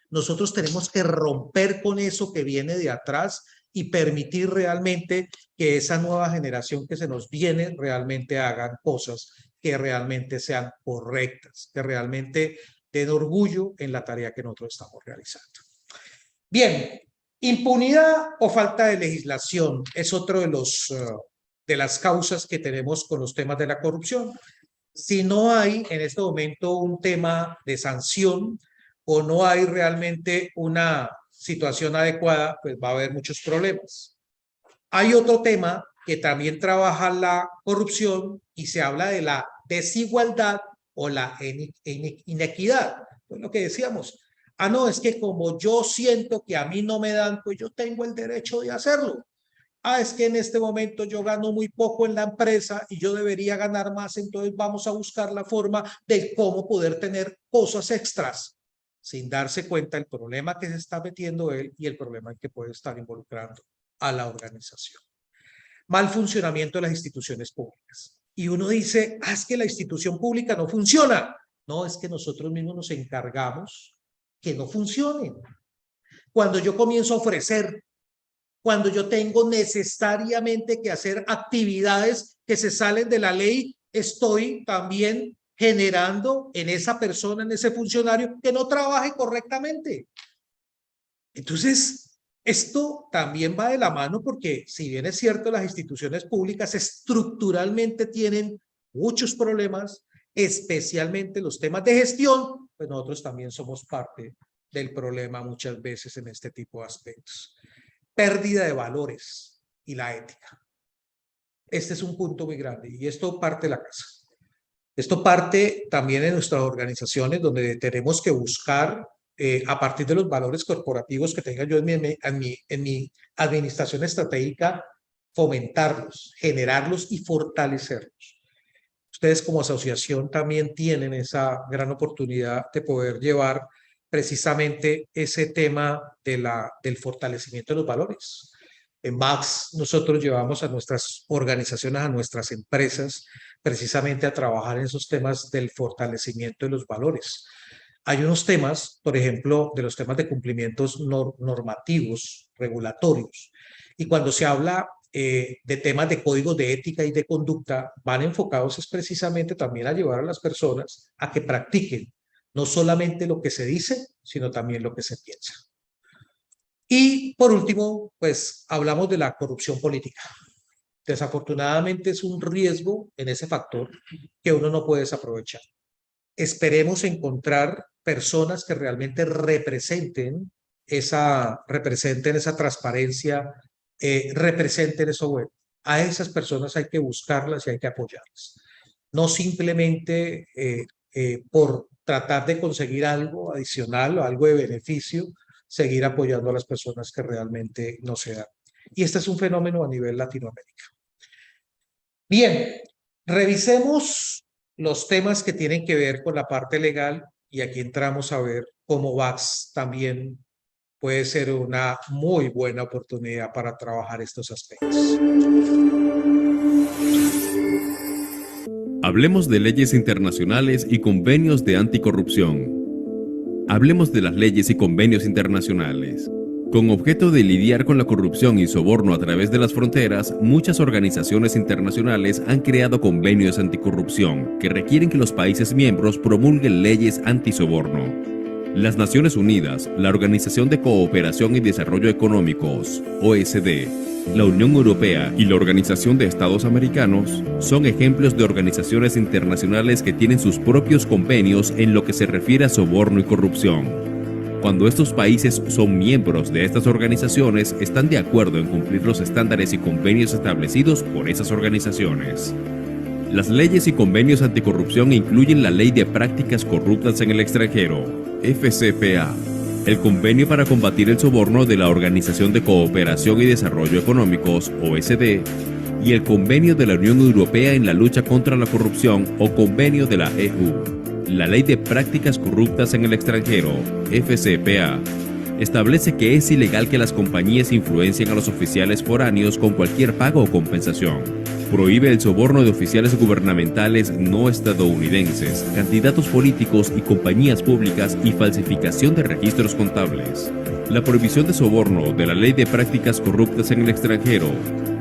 Speaker 1: Nosotros tenemos que romper con eso que viene de atrás y permitir realmente que esa nueva generación que se nos viene realmente hagan cosas que realmente sean correctas, que realmente den orgullo en la tarea que nosotros estamos realizando. Bien, impunidad o falta de legislación es otro de las causas que tenemos con los temas de la corrupción. Si no hay en este momento un tema de sanción o no hay realmente una situación adecuada, pues va a haber muchos problemas. Hay otro tema que también trabaja la corrupción y se habla de la desigualdad o la inequidad. Pues lo que decíamos, no, es que como yo siento que a mí no me dan, pues yo tengo el derecho de hacerlo. Es que en este momento yo gano muy poco en la empresa y yo debería ganar más, entonces vamos a buscar la forma de cómo poder tener cosas extras, sin darse cuenta el problema que se está metiendo él y el problema en que puede estar involucrando a la organización. Mal funcionamiento de las instituciones públicas. Y uno dice, es que la institución pública no funciona. No, es que nosotros mismos nos encargamos que no funcionen. Cuando yo comienzo a ofrecer, cuando yo tengo necesariamente que hacer actividades que se salen de la ley, estoy también generando en esa persona, en ese funcionario, que no trabaje correctamente. Entonces, esto también va de la mano porque, si bien es cierto, las instituciones públicas estructuralmente tienen muchos problemas, especialmente los temas de gestión, pues nosotros también somos parte del problema muchas veces en este tipo de aspectos. Pérdida de valores y la ética. Este es un punto muy grande y esto parte de la casa. Esto parte también en nuestras organizaciones donde tenemos que buscar a partir de los valores corporativos que tenga yo en mi administración estratégica, fomentarlos, generarlos y fortalecerlos. Ustedes como asociación también tienen esa gran oportunidad de poder llevar precisamente ese tema del fortalecimiento de los valores. En VAX nosotros llevamos a nuestras organizaciones, a nuestras empresas, precisamente a trabajar en esos temas del fortalecimiento de los valores. Hay unos temas, por ejemplo, de los temas de cumplimientos normativos, regulatorios, y cuando se habla de temas de códigos de ética y de conducta, van enfocados es precisamente también a llevar a las personas a que practiquen no solamente lo que se dice, sino también lo que se piensa. Y por último, pues hablamos de la corrupción política. Desafortunadamente es un riesgo en ese factor que uno no puede desaprovechar. Esperemos encontrar personas que realmente representen esa transparencia, representen eso bueno. A esas personas hay que buscarlas y hay que apoyarlas. No simplemente por tratar de conseguir algo adicional o algo de beneficio, seguir apoyando a las personas que realmente no se dan. Y este es un fenómeno a nivel Latinoamérica. Bien, revisemos los temas que tienen que ver con la parte legal y aquí entramos a ver cómo VAX también puede ser una muy buena oportunidad para trabajar estos aspectos.
Speaker 6: Hablemos de leyes internacionales y convenios de anticorrupción. Hablemos de las leyes y convenios internacionales. Con objeto de lidiar con la corrupción y soborno a través de las fronteras, muchas organizaciones internacionales han creado convenios anticorrupción que requieren que los países miembros promulguen leyes antisoborno. Las Naciones Unidas, la Organización de Cooperación y Desarrollo Económicos, OSD, la Unión Europea y la Organización de Estados Americanos son ejemplos de organizaciones internacionales que tienen sus propios convenios en lo que se refiere a soborno y corrupción. Cuando estos países son miembros de estas organizaciones, están de acuerdo en cumplir los estándares y convenios establecidos por esas organizaciones. Las leyes y convenios anticorrupción incluyen la Ley de Prácticas Corruptas en el Extranjero, FCPA, el Convenio para combatir el soborno de la Organización de Cooperación y Desarrollo Económicos, OSD, y el Convenio de la Unión Europea en la lucha contra la corrupción o Convenio de la EU. La Ley de Prácticas Corruptas en el Extranjero, FCPA, establece que es ilegal que las compañías influencien a los oficiales foráneos con cualquier pago o compensación. Prohíbe el soborno de oficiales gubernamentales no estadounidenses, candidatos políticos y compañías públicas y falsificación de registros contables. La prohibición de soborno de la Ley de Prácticas Corruptas en el Extranjero,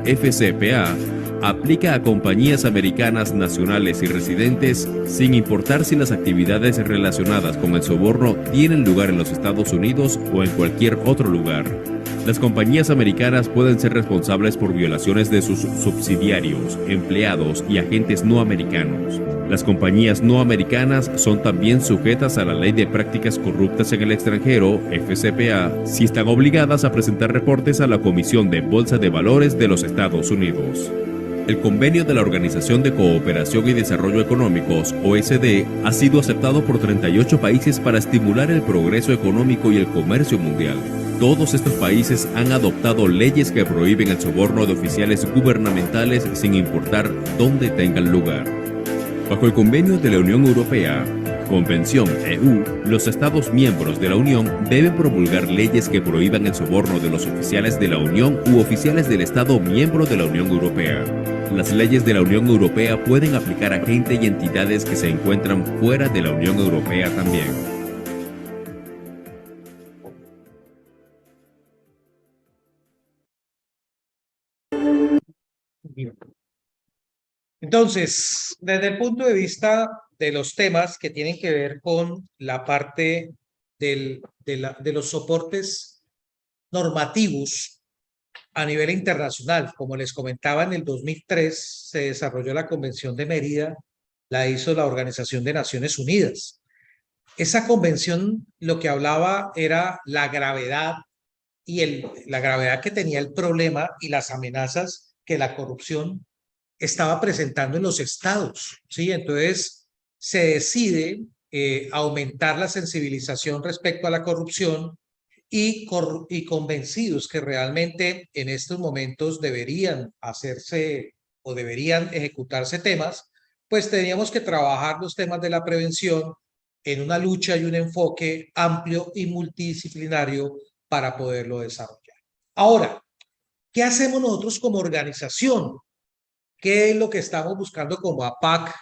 Speaker 6: FCPA, aplica a compañías americanas nacionales y residentes sin importar si las actividades relacionadas con el soborno tienen lugar en los Estados Unidos o en cualquier otro lugar. Las compañías americanas pueden ser responsables por violaciones de sus subsidiarios, empleados y agentes no americanos. Las compañías no americanas son también sujetas a la Ley de Prácticas Corruptas en el Extranjero, FCPA, si están obligadas a presentar reportes a la Comisión de Bolsa de Valores de los Estados Unidos. El Convenio de la Organización de Cooperación y Desarrollo Económicos, OSD, ha sido aceptado por 38 países para estimular el progreso económico y el comercio mundial. Todos estos países han adoptado leyes que prohíben el soborno de oficiales gubernamentales sin importar dónde tengan lugar. Bajo el Convenio de la Unión Europea, Convención EU, los Estados miembros de la Unión deben promulgar leyes que prohíban el soborno de los oficiales de la Unión u oficiales del Estado miembro de la Unión Europea. Las leyes de la Unión Europea pueden aplicar a gente y entidades que se encuentran fuera de la Unión Europea también.
Speaker 1: Entonces, desde el punto de vista de los temas que tienen que ver con la parte de los soportes normativos a nivel internacional. Como les comentaba, en el 2003 se desarrolló la Convención de Mérida, la hizo la Organización de Naciones Unidas. Esa convención lo que hablaba era la gravedad y la gravedad que tenía el problema y las amenazas que la corrupción estaba presentando en los estados, ¿sí? Entonces se decide aumentar la sensibilización respecto a la corrupción y convencidos que realmente en estos momentos deberían hacerse o deberían ejecutarse temas, pues teníamos que trabajar los temas de la prevención en una lucha y un enfoque amplio y multidisciplinario para poderlo desarrollar. Ahora, ¿qué hacemos nosotros como organización? ¿Qué es lo que estamos buscando como APAC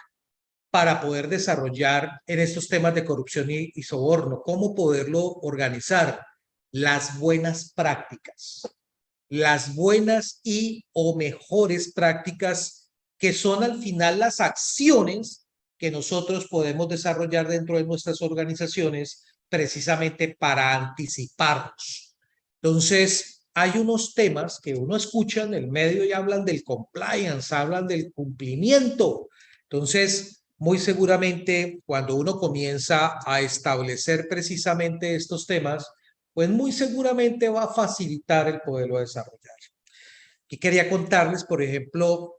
Speaker 1: para poder desarrollar en estos temas de corrupción y soborno? ¿Cómo poderlo organizar? Las buenas prácticas, las buenas y o mejores prácticas que son al final las acciones que nosotros podemos desarrollar dentro de nuestras organizaciones precisamente para anticiparnos. Entonces, hay unos temas que uno escucha en el medio y hablan del compliance, hablan del cumplimiento. Entonces, muy seguramente cuando uno comienza a establecer precisamente estos temas, pues muy seguramente va a facilitar el poderlo desarrollar. Y quería contarles, por ejemplo,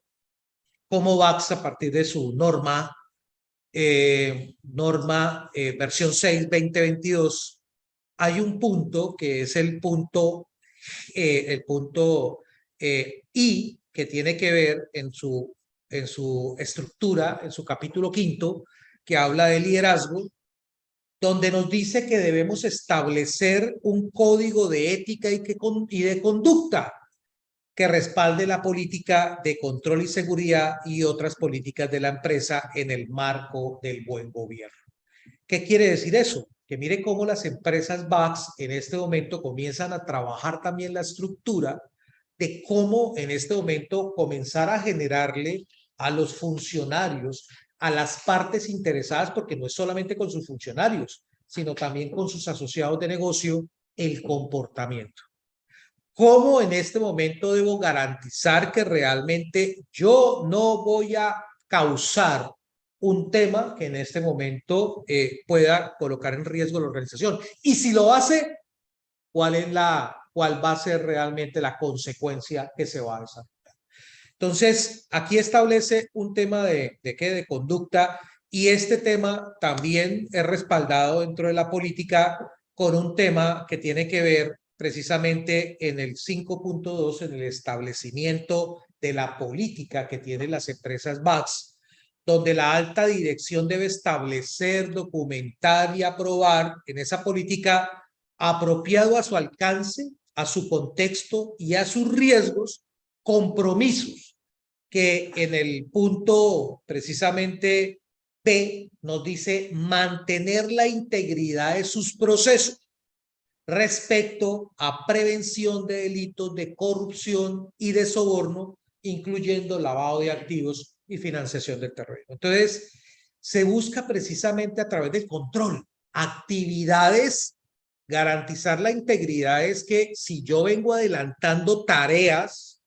Speaker 1: cómo VAX a partir de su norma versión 6/2022, hay un punto que es el punto I, que tiene que ver en su estructura, en su capítulo 5, que habla de liderazgo, donde nos dice que debemos establecer un código de ética y de conducta que respalde la política de control y seguridad y otras políticas de la empresa en el marco del buen gobierno. ¿Qué quiere decir eso? Que mire cómo las empresas VAX en este momento comienzan a trabajar también la estructura de cómo en este momento comenzar a generarle a los funcionarios, a las partes interesadas, porque no es solamente con sus funcionarios, sino también con sus asociados de negocio, el comportamiento. ¿Cómo en este momento debo garantizar que realmente yo no voy a causar un tema que en este momento pueda colocar en riesgo la organización? Y si lo hace, ¿cuál va a ser realmente la consecuencia que se va a desarrollar? Entonces, aquí establece un tema de conducta, y este tema también es respaldado dentro de la política con un tema que tiene que ver precisamente en el 5.2, en el establecimiento de la política que tienen las empresas VAX, donde la alta dirección debe establecer, documentar y aprobar en esa política, apropiado a su alcance, a su contexto y a sus riesgos, compromisos que en el punto precisamente P nos dice mantener la integridad de sus procesos respecto a prevención de delitos de corrupción y de soborno, incluyendo lavado de activos y financiación del terrorismo. Entonces, se busca precisamente a través del control, actividades, garantizar la integridad. Es que si yo vengo adelantando tareas,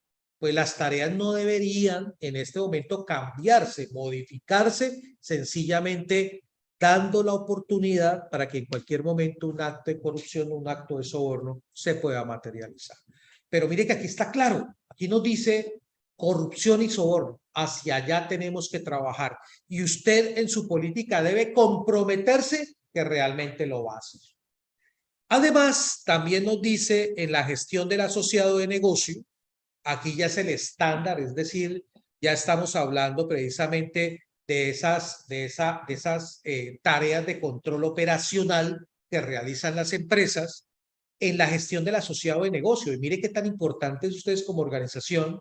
Speaker 1: pues las tareas no deberían en este momento cambiarse, modificarse, sencillamente dando la oportunidad para que en cualquier momento un acto de corrupción, un acto de soborno se pueda materializar. Pero mire que aquí está claro, aquí nos dice corrupción y soborno, hacia allá tenemos que trabajar, y usted en su política debe comprometerse que realmente lo va a hacer. Además, también nos dice en la gestión del asociado de negocio, aquí ya es el estándar, es decir, ya estamos hablando precisamente de esas tareas de control operacional que realizan las empresas en la gestión del asociado de negocio. Y mire qué tan importante es ustedes como organización,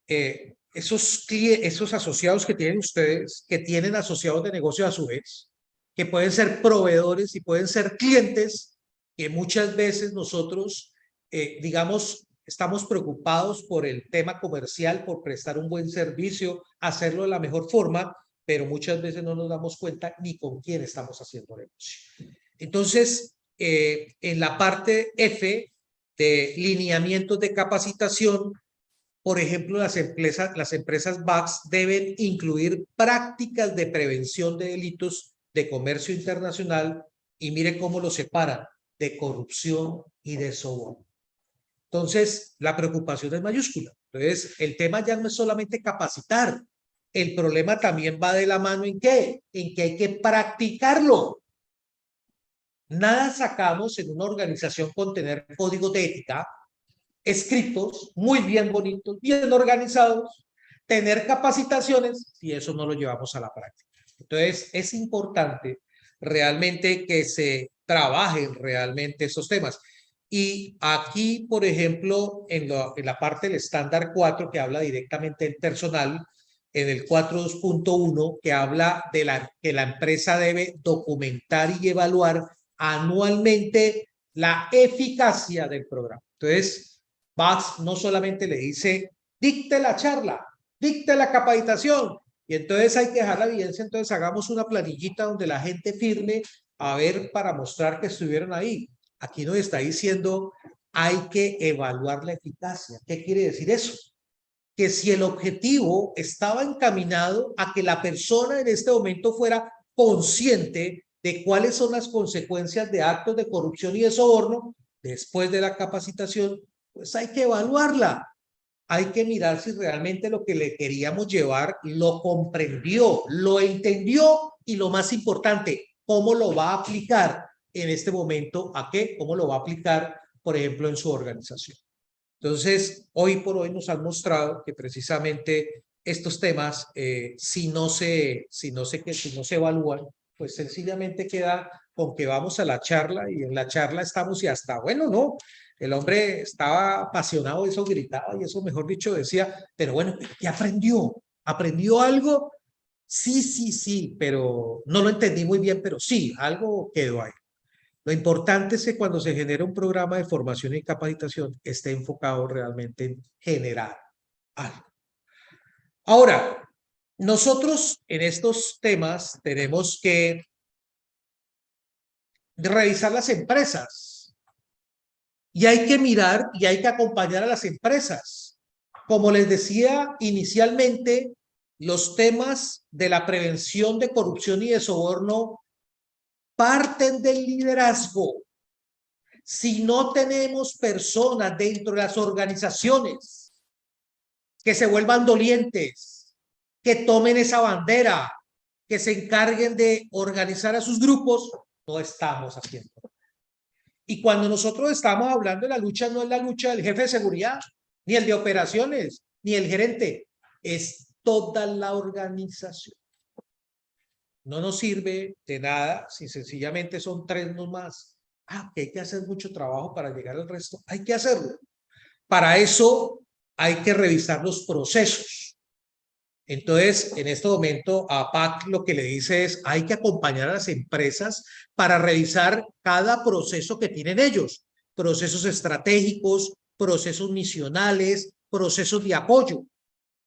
Speaker 1: esos asociados que tienen ustedes, que tienen asociados de negocio a su vez, que pueden ser proveedores y pueden ser clientes, que muchas veces nosotros, digamos, estamos preocupados por el tema comercial, por prestar un buen servicio, hacerlo de la mejor forma, pero muchas veces no nos damos cuenta ni con quién estamos haciendo negocio. Entonces, en la parte F de lineamientos de capacitación, por ejemplo, las empresas BACS deben incluir prácticas de prevención de delitos de comercio internacional y mire cómo lo separan de corrupción y de soborno. Entonces, la preocupación es mayúscula. Entonces, el tema ya no es solamente capacitar. El problema también va de la mano ¿en qué? En que hay que practicarlo. Nada sacamos en una organización con tener códigos de ética escritos, muy bien bonitos, bien organizados, tener capacitaciones, si eso no lo llevamos a la práctica. Entonces, es importante realmente que se trabajen realmente esos temas. Y aquí, por ejemplo, en la parte del estándar 4, que habla directamente del personal, en el 4.2.1, que habla de que la empresa debe documentar y evaluar anualmente la eficacia del programa. Entonces, BACS no solamente le dice, dicte la charla, dicte la capacitación, y entonces hay que dejar la evidencia, entonces hagamos una planillita donde la gente firme, a ver, para mostrar que estuvieron ahí. Aquí nos está diciendo, hay que evaluar la eficacia. ¿Qué quiere decir eso? Que si el objetivo estaba encaminado a que la persona en este momento fuera consciente de cuáles son las consecuencias de actos de corrupción y de soborno, después de la capacitación, pues hay que evaluarla. Hay que mirar si realmente lo que le queríamos llevar lo comprendió, lo entendió y lo más importante, cómo lo va a aplicar en este momento, ¿a qué? ¿Cómo lo va a aplicar, por ejemplo, en su organización? Entonces, hoy por hoy nos han mostrado que precisamente estos temas, si no se evalúan, pues sencillamente queda con que vamos a la charla y en la charla estamos y hasta, bueno, no, el hombre estaba apasionado, eso gritaba y eso, mejor dicho, decía, pero bueno, ¿qué aprendió? ¿Aprendió algo? Sí, pero no lo entendí muy bien, pero sí, algo quedó ahí. Lo importante es que cuando se genera un programa de formación y capacitación esté enfocado realmente en generar algo. Ahora, nosotros en estos temas tenemos que revisar las empresas y hay que mirar y hay que acompañar a las empresas. Como les decía inicialmente, los temas de la prevención de corrupción y de soborno parten del liderazgo. Si no tenemos personas dentro de las organizaciones que se vuelvan dolientes, que tomen esa bandera, que se encarguen de organizar a sus grupos, no estamos haciendo. Y cuando nosotros estamos hablando de la lucha, no es la lucha del jefe de seguridad, ni el de operaciones, ni el gerente, es toda la organización. No nos sirve de nada si sencillamente son 3 nomás. Que hay que hacer mucho trabajo para llegar al resto. Hay que hacerlo. Para eso hay que revisar los procesos. Entonces, en este momento, APAC lo que le dice es, hay que acompañar a las empresas para revisar cada proceso que tienen ellos. Procesos estratégicos, procesos misionales, procesos de apoyo.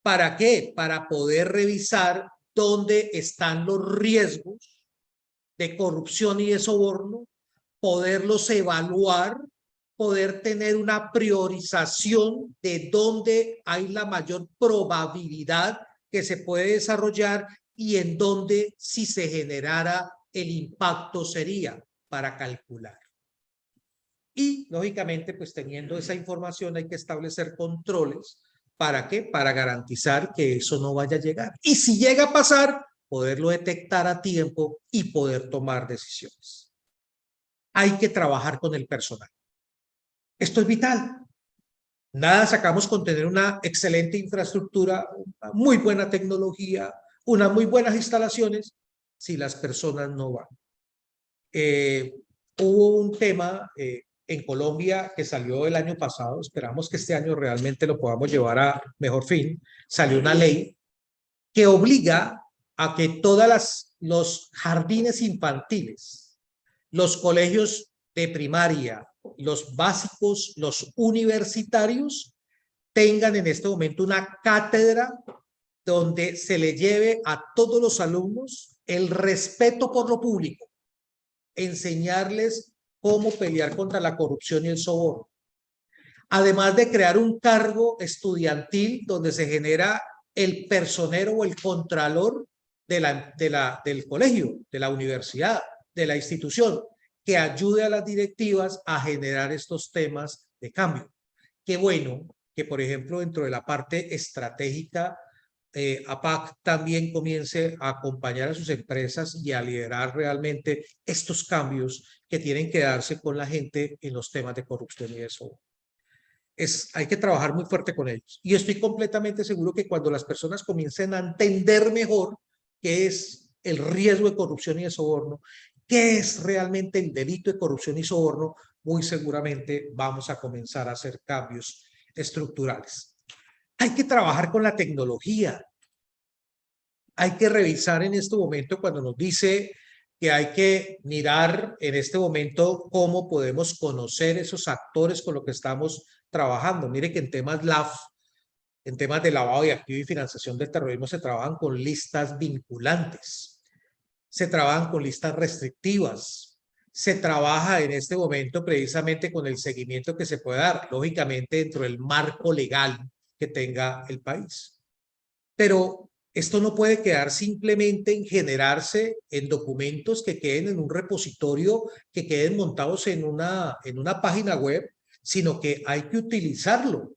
Speaker 1: ¿Para qué? Para poder revisar dónde están los riesgos de corrupción y de soborno, poderlos evaluar, poder tener una priorización de dónde hay la mayor probabilidad que se puede desarrollar y en dónde, si se generara, el impacto sería para calcular. Y, lógicamente, pues teniendo esa información hay que establecer controles. ¿Para qué? Para garantizar que eso no vaya a llegar. Y si llega a pasar, poderlo detectar a tiempo y poder tomar decisiones. Hay que trabajar con el personal. Esto es vital. Nada sacamos con tener una excelente infraestructura, una muy buena tecnología, unas muy buenas instalaciones, si las personas no van. Hubo un tema en Colombia que salió el año pasado, esperamos que este año realmente lo podamos llevar a mejor fin. Salió una ley que obliga a que los jardines infantiles, los colegios de primaria, los básicos, los universitarios, tengan en este momento una cátedra donde se le lleve a todos los alumnos el respeto por lo público, enseñarles cómo pelear contra la corrupción y el soborno. Además de crear un cargo estudiantil donde se genera el personero o el contralor del colegio, de la universidad, de la institución, que ayude a las directivas a generar estos temas de cambio. Qué bueno que, por ejemplo, dentro de la parte estratégica, APAC también comience a acompañar a sus empresas y a liderar realmente estos cambios que tienen que darse con la gente en los temas de corrupción y eso. Hay que trabajar muy fuerte con ellos. Y estoy completamente seguro que cuando las personas comiencen a entender mejor qué es el riesgo de corrupción y de soborno, qué es realmente el delito de corrupción y soborno, muy seguramente vamos a comenzar a hacer cambios estructurales. Hay que trabajar con la tecnología. Hay que revisar en este momento cuando nos dice que hay que mirar en este momento cómo podemos conocer esos actores con los que estamos trabajando. Mire que en temas LAF, en temas de lavado de activos y financiación del terrorismo, se trabajan con listas vinculantes, se trabajan con listas restrictivas, se trabaja en este momento precisamente con el seguimiento que se puede dar, lógicamente dentro del marco legal que tenga el país. Pero esto no puede quedar simplemente en generarse en documentos que queden en un repositorio, que queden montados en una página web, sino que hay que utilizarlo.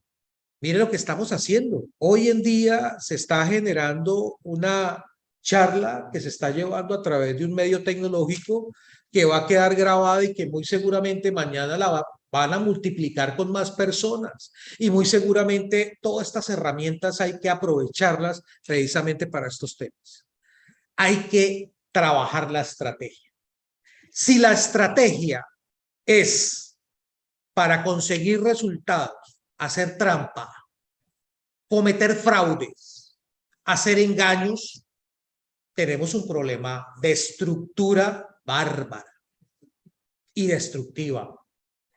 Speaker 1: Mire lo que estamos haciendo. Hoy en día se está generando una charla que se está llevando a través de un medio tecnológico que va a quedar grabada y que muy seguramente mañana van a multiplicar con más personas. Y muy seguramente todas estas herramientas hay que aprovecharlas precisamente para estos temas. Hay que trabajar la estrategia. Si la estrategia es para conseguir resultados, hacer trampa, cometer fraudes, hacer engaños, tenemos un problema de estructura bárbara y destructiva.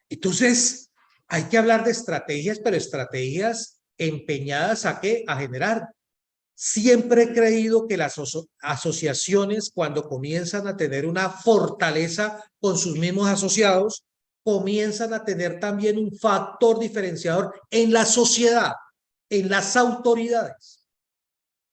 Speaker 1: Entonces, hay que hablar de estrategias, pero estrategias empeñadas ¿a qué? A generar. Siempre he creído que las asociaciones, cuando comienzan a tener una fortaleza con sus mismos asociados, comienzan a tener también un factor diferenciador en la sociedad, en las autoridades,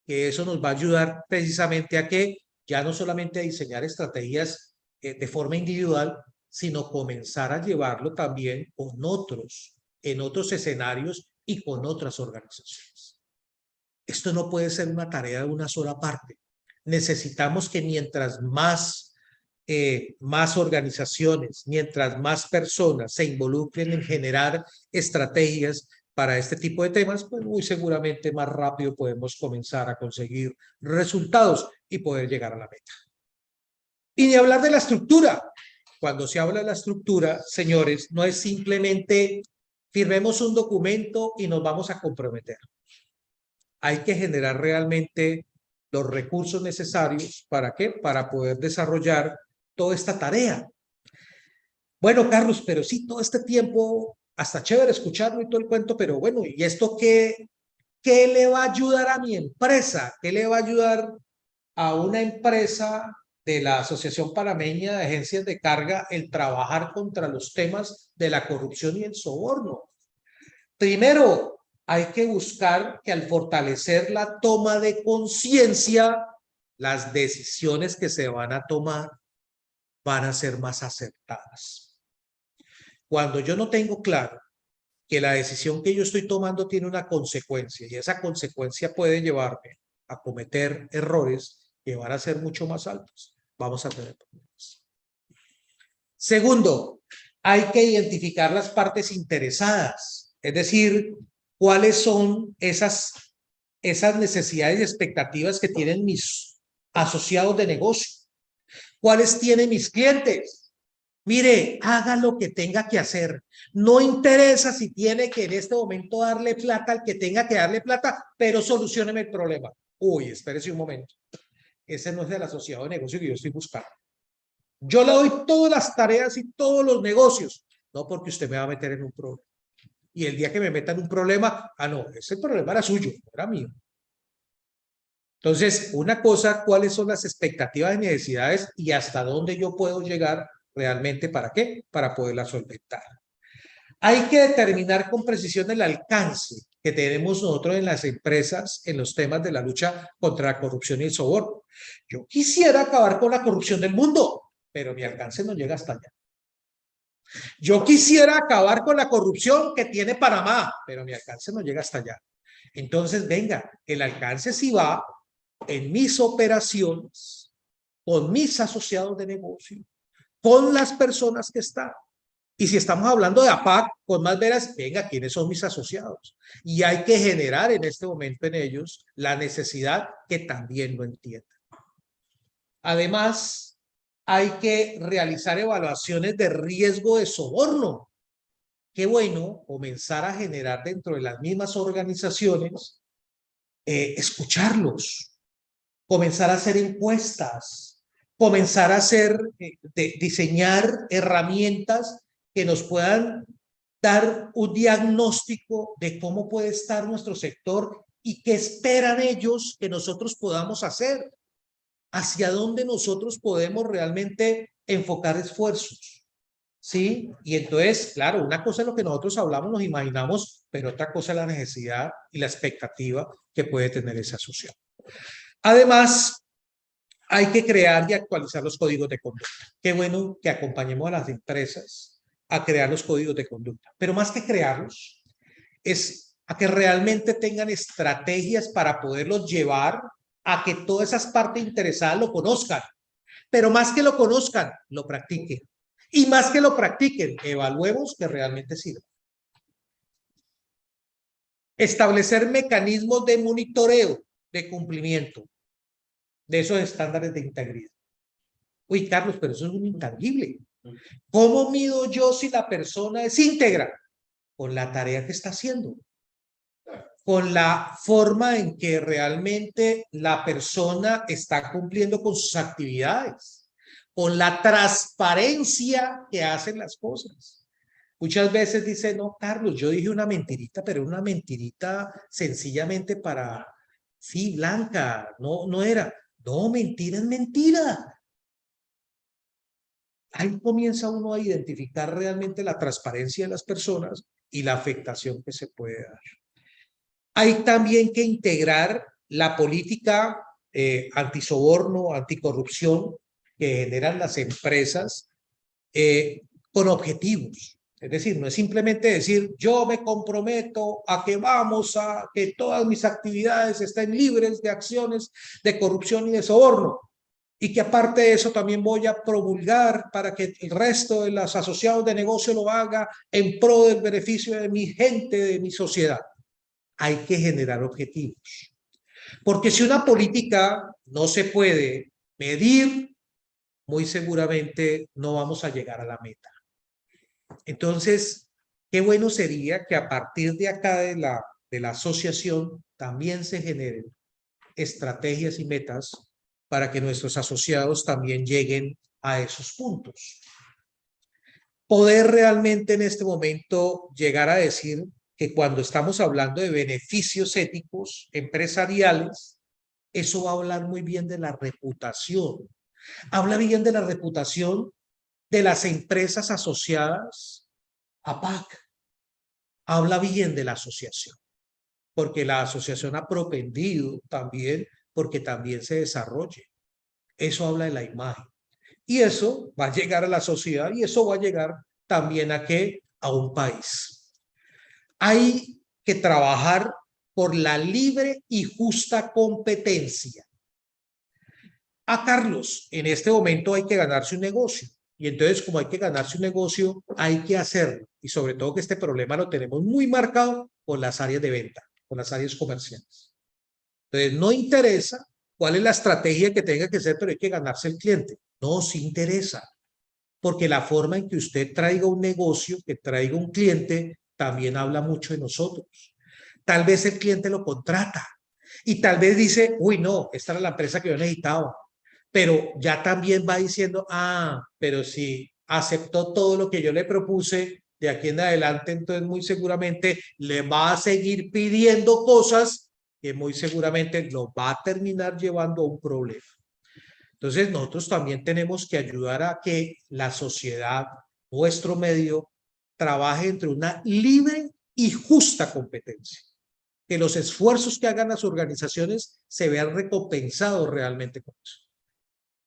Speaker 1: que eso nos va a ayudar precisamente a que ya no solamente a diseñar estrategias de forma individual, sino comenzar a llevarlo también con otros, en otros escenarios y con otras organizaciones. Esto no puede ser una tarea de una sola parte. Necesitamos que mientras más organizaciones, mientras más personas se involucren en generar estrategias para este tipo de temas, pues muy seguramente más rápido podemos comenzar a conseguir resultados y poder llegar a la meta. Y ni hablar de la estructura. Cuando se habla de la estructura, señores, no es simplemente firmemos un documento y nos vamos a comprometer. Hay que generar realmente los recursos necesarios. ¿Para qué? Para poder desarrollar toda esta tarea. Bueno, Carlos, pero sí, todo este tiempo, hasta chévere escucharlo y todo el cuento, pero bueno, ¿y esto qué le va a ayudar a mi empresa? ¿Qué le va a ayudar a una empresa de la Asociación Panameña de Agencias de Carga el trabajar contra los temas de la corrupción y el soborno? Primero, hay que buscar que al fortalecer la toma de conciencia, las decisiones que se van a tomar van a ser más acertadas. Cuando yo no tengo claro que la decisión que yo estoy tomando tiene una consecuencia y esa consecuencia puede llevarme a cometer errores que van a ser mucho más altos, vamos a tener problemas. Segundo, hay que identificar las partes interesadas, es decir, cuáles son esas necesidades y expectativas que tienen mis asociados de negocio, cuáles tienen mis clientes. Mire, haga lo que tenga que hacer. No interesa si tiene que en este momento darle plata al que tenga que darle plata, pero solucióneme el problema. Uy, espérese un momento. Ese no es el asociado de negocio que yo estoy buscando. Yo le doy todas las tareas y todos los negocios, no porque usted me va a meter en un problema. Y el día que me meta en un problema, no, ese problema era suyo, no era mío. Entonces, una cosa, ¿cuáles son las expectativas y necesidades y hasta dónde yo puedo llegar realmente? ¿Para qué? Para poderlas solventar. Hay que determinar con precisión el alcance que tenemos nosotros en las empresas en los temas de la lucha contra la corrupción y el soborno. Yo quisiera acabar con la corrupción del mundo, pero mi alcance no llega hasta allá. Yo quisiera acabar con la corrupción que tiene Panamá, pero mi alcance no llega hasta allá. Entonces, venga, el alcance sí va en mis operaciones, con mis asociados de negocio, con las personas que están. Y si estamos hablando de APAC, con más veras, venga, ¿quiénes son mis asociados? Y hay que generar en este momento en ellos la necesidad que también lo entiendan. Además, hay que realizar evaluaciones de riesgo de soborno. Qué bueno comenzar a generar dentro de las mismas organizaciones, escucharlos, comenzar a hacer encuestas, comenzar a hacer, diseñar herramientas que nos puedan dar un diagnóstico de cómo puede estar nuestro sector y qué esperan ellos que nosotros podamos hacer, hacia dónde nosotros podemos realmente enfocar esfuerzos, ¿sí? Y entonces, claro, una cosa es lo que nosotros hablamos, nos imaginamos, pero otra cosa es la necesidad y la expectativa que puede tener ese asociado. Además, hay que crear y actualizar los códigos de conducta. Qué bueno que acompañemos a las empresas a crear los códigos de conducta, pero más que crearlos, es a que realmente tengan estrategias para poderlos llevar a que todas esas partes interesadas lo conozcan, pero más que lo conozcan, lo practiquen. Y más que lo practiquen, evaluemos que realmente sirva. Establecer mecanismos de monitoreo de cumplimiento de esos estándares de integridad. Uy, Carlos, pero eso es un intangible. ¿Cómo mido yo si la persona es íntegra? Con la tarea que está haciendo, con la forma en que realmente la persona está cumpliendo con sus actividades, con la transparencia que hacen las cosas. Muchas veces dice, no, Carlos, yo dije una mentirita, pero una mentirita sencillamente para, sí, blanca, no era. No, mentira es mentira. Ahí comienza uno a identificar realmente la transparencia de las personas y la afectación que se puede dar. Hay también que integrar la política antisoborno, anticorrupción que generan las empresas con objetivos. Es decir, no es simplemente decir, yo me comprometo a que vamos a que todas mis actividades estén libres de acciones de corrupción y de soborno. Y que aparte de eso también voy a promulgar para que el resto de los asociados de negocio lo haga en pro del beneficio de mi gente, de mi sociedad. Hay que generar objetivos. Porque si una política no se puede medir, muy seguramente no vamos a llegar a la meta. Entonces, qué bueno sería que a partir de acá de la asociación también se generen estrategias y metas para que nuestros asociados también lleguen a esos puntos. Poder realmente en este momento llegar a decir que cuando estamos hablando de beneficios éticos empresariales, eso va a hablar muy bien de la reputación. Habla bien de la reputación de las empresas asociadas a PAC. Habla bien de la asociación, porque la asociación ha propendido también porque también se desarrolle. Eso habla de la imagen. Y eso va a llegar a la sociedad y eso va a llegar también a ¿qué? A un país. Hay que trabajar por la libre y justa competencia. A Carlos, en este momento hay que ganarse un negocio. Y entonces, como hay que ganarse un negocio, hay que hacerlo. Y sobre todo que este problema lo tenemos muy marcado con las áreas de venta, con las áreas comerciales. Entonces, no interesa cuál es la estrategia que tenga que ser, pero hay que ganarse el cliente. No, sí interesa. Porque la forma en que usted traiga un negocio, que traiga un cliente, también habla mucho de nosotros. Tal vez el cliente lo contrata y tal vez dice, uy, no, esta era la empresa que yo necesitaba. Pero ya también va diciendo, pero si aceptó todo lo que yo le propuse, de aquí en adelante, entonces muy seguramente le va a seguir pidiendo cosas que muy seguramente lo va a terminar llevando a un problema. Entonces, nosotros también tenemos que ayudar a que la sociedad, nuestro medio, trabaje entre una libre y justa competencia. Que los esfuerzos que hagan las organizaciones se vean recompensados realmente con eso.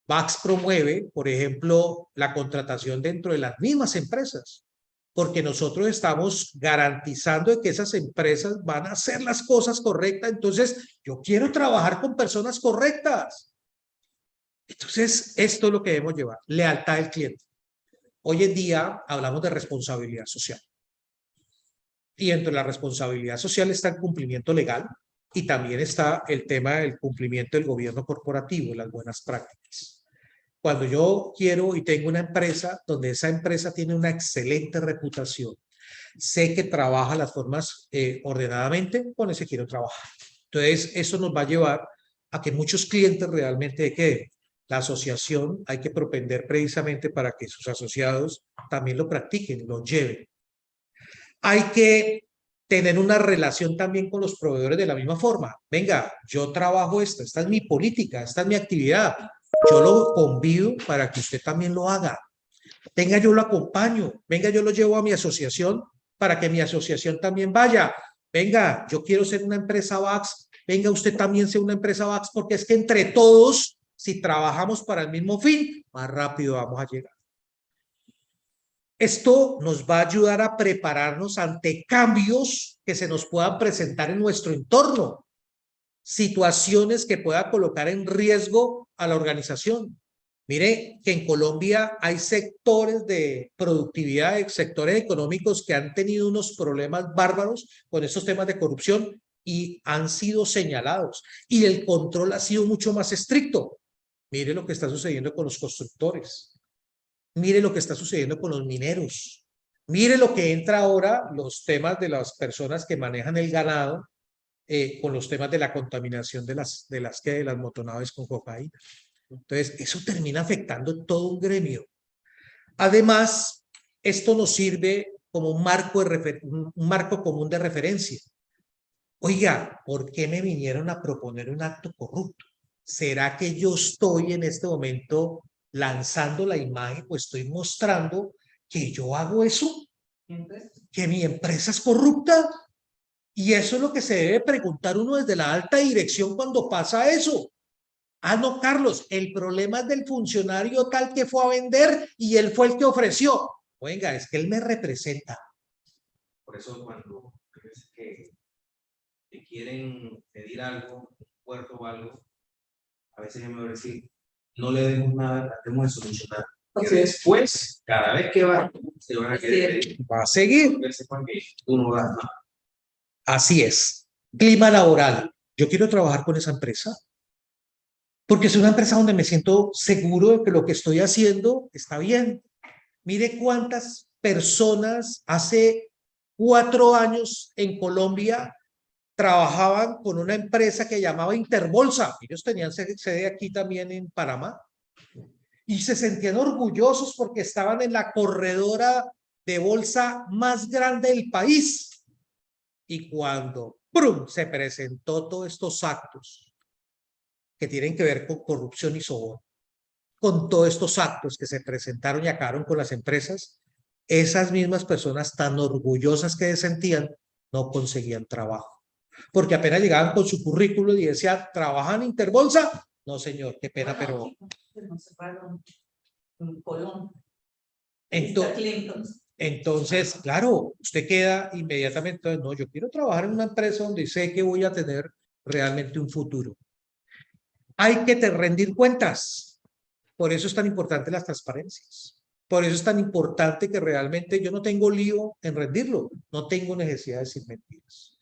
Speaker 1: VAX promueve, por ejemplo, la contratación dentro de las mismas empresas, porque nosotros estamos garantizando que esas empresas van a hacer las cosas correctas. Entonces, yo quiero trabajar con personas correctas. Entonces, esto es lo que debemos llevar, lealtad al cliente. Hoy en día hablamos de responsabilidad social. Y dentro de la responsabilidad social está el cumplimiento legal y también está el tema del cumplimiento del gobierno corporativo, las buenas prácticas. Cuando yo quiero y tengo una empresa donde esa empresa tiene una excelente reputación, sé que trabaja las formas ordenadamente, con ese quiero trabajar. Entonces, eso nos va a llevar a que muchos clientes realmente queden. La asociación hay que propender precisamente para que sus asociados también lo practiquen, lo lleven. Hay que tener una relación también con los proveedores de la misma forma. Venga, yo trabajo esta es mi política, esta es mi actividad. Yo lo convido para que usted también lo haga. Venga, yo lo acompaño. Venga, yo lo llevo a mi asociación para que mi asociación también vaya. Venga, yo quiero ser una empresa VAX. Venga, usted también sea una empresa VAX, porque es que entre todos, si trabajamos para el mismo fin, más rápido vamos a llegar. Esto nos va a ayudar a prepararnos ante cambios que se nos puedan presentar en nuestro entorno, situaciones que puedan colocar en riesgo a la organización. Mire que en Colombia hay sectores de productividad, sectores económicos que han tenido unos problemas bárbaros con estos temas de corrupción y han sido señalados. Y el control ha sido mucho más estricto. Mire lo que está sucediendo con los constructores. Mire lo que está sucediendo con los mineros. Mire lo que entra ahora, los temas de las personas que manejan el ganado, con los temas de la contaminación de las motonaves con cocaína. Entonces, eso termina afectando todo un gremio. Además, esto nos sirve como un marco común de referencia. Oiga, ¿por qué me vinieron a proponer un acto corrupto? ¿Será que yo estoy en este momento lanzando la imagen o estoy mostrando que yo hago eso? ¿Que mi empresa es corrupta? Y eso es lo que se debe preguntar uno desde la alta dirección cuando pasa eso. Ah, no, Carlos, el problema es del funcionario tal que fue a vender y él fue el que ofreció. Oiga, es que él me representa.
Speaker 4: Por eso cuando que quieren pedir algo, un puerto o algo, a veces yo me voy a decir, no le demos nada, tratemos de solucionar. Porque después, cada vez que va, se van a querer pedir.
Speaker 1: Va a seguir.
Speaker 4: Que sepan que tú no das nada.
Speaker 1: Así es. Clima laboral. Yo quiero trabajar con esa empresa porque es una empresa donde me siento seguro de que lo que estoy haciendo está bien. Mire cuántas personas hace 4 años en Colombia trabajaban con una empresa que llamaba Interbolsa. Ellos tenían sede aquí también en Panamá y se sentían orgullosos porque estaban en la corredora de bolsa más grande del país. Y cuando ¡prum!, se presentó todos estos actos que tienen que ver con corrupción y soborno, con todos estos actos que se presentaron y acabaron con las empresas, esas mismas personas tan orgullosas que se sentían no conseguían trabajo. Porque apenas llegaban con su currículum y decían, ¿trabajan en Interbolsa? No, señor, qué pena, pero... Entonces, claro, usted queda inmediatamente, no, yo quiero trabajar en una empresa donde sé que voy a tener realmente un futuro. Hay que rendir cuentas. Por eso es tan importante las transparencias. Por eso es tan importante que realmente yo no tengo lío en rendirlo. No tengo necesidad de decir mentiras.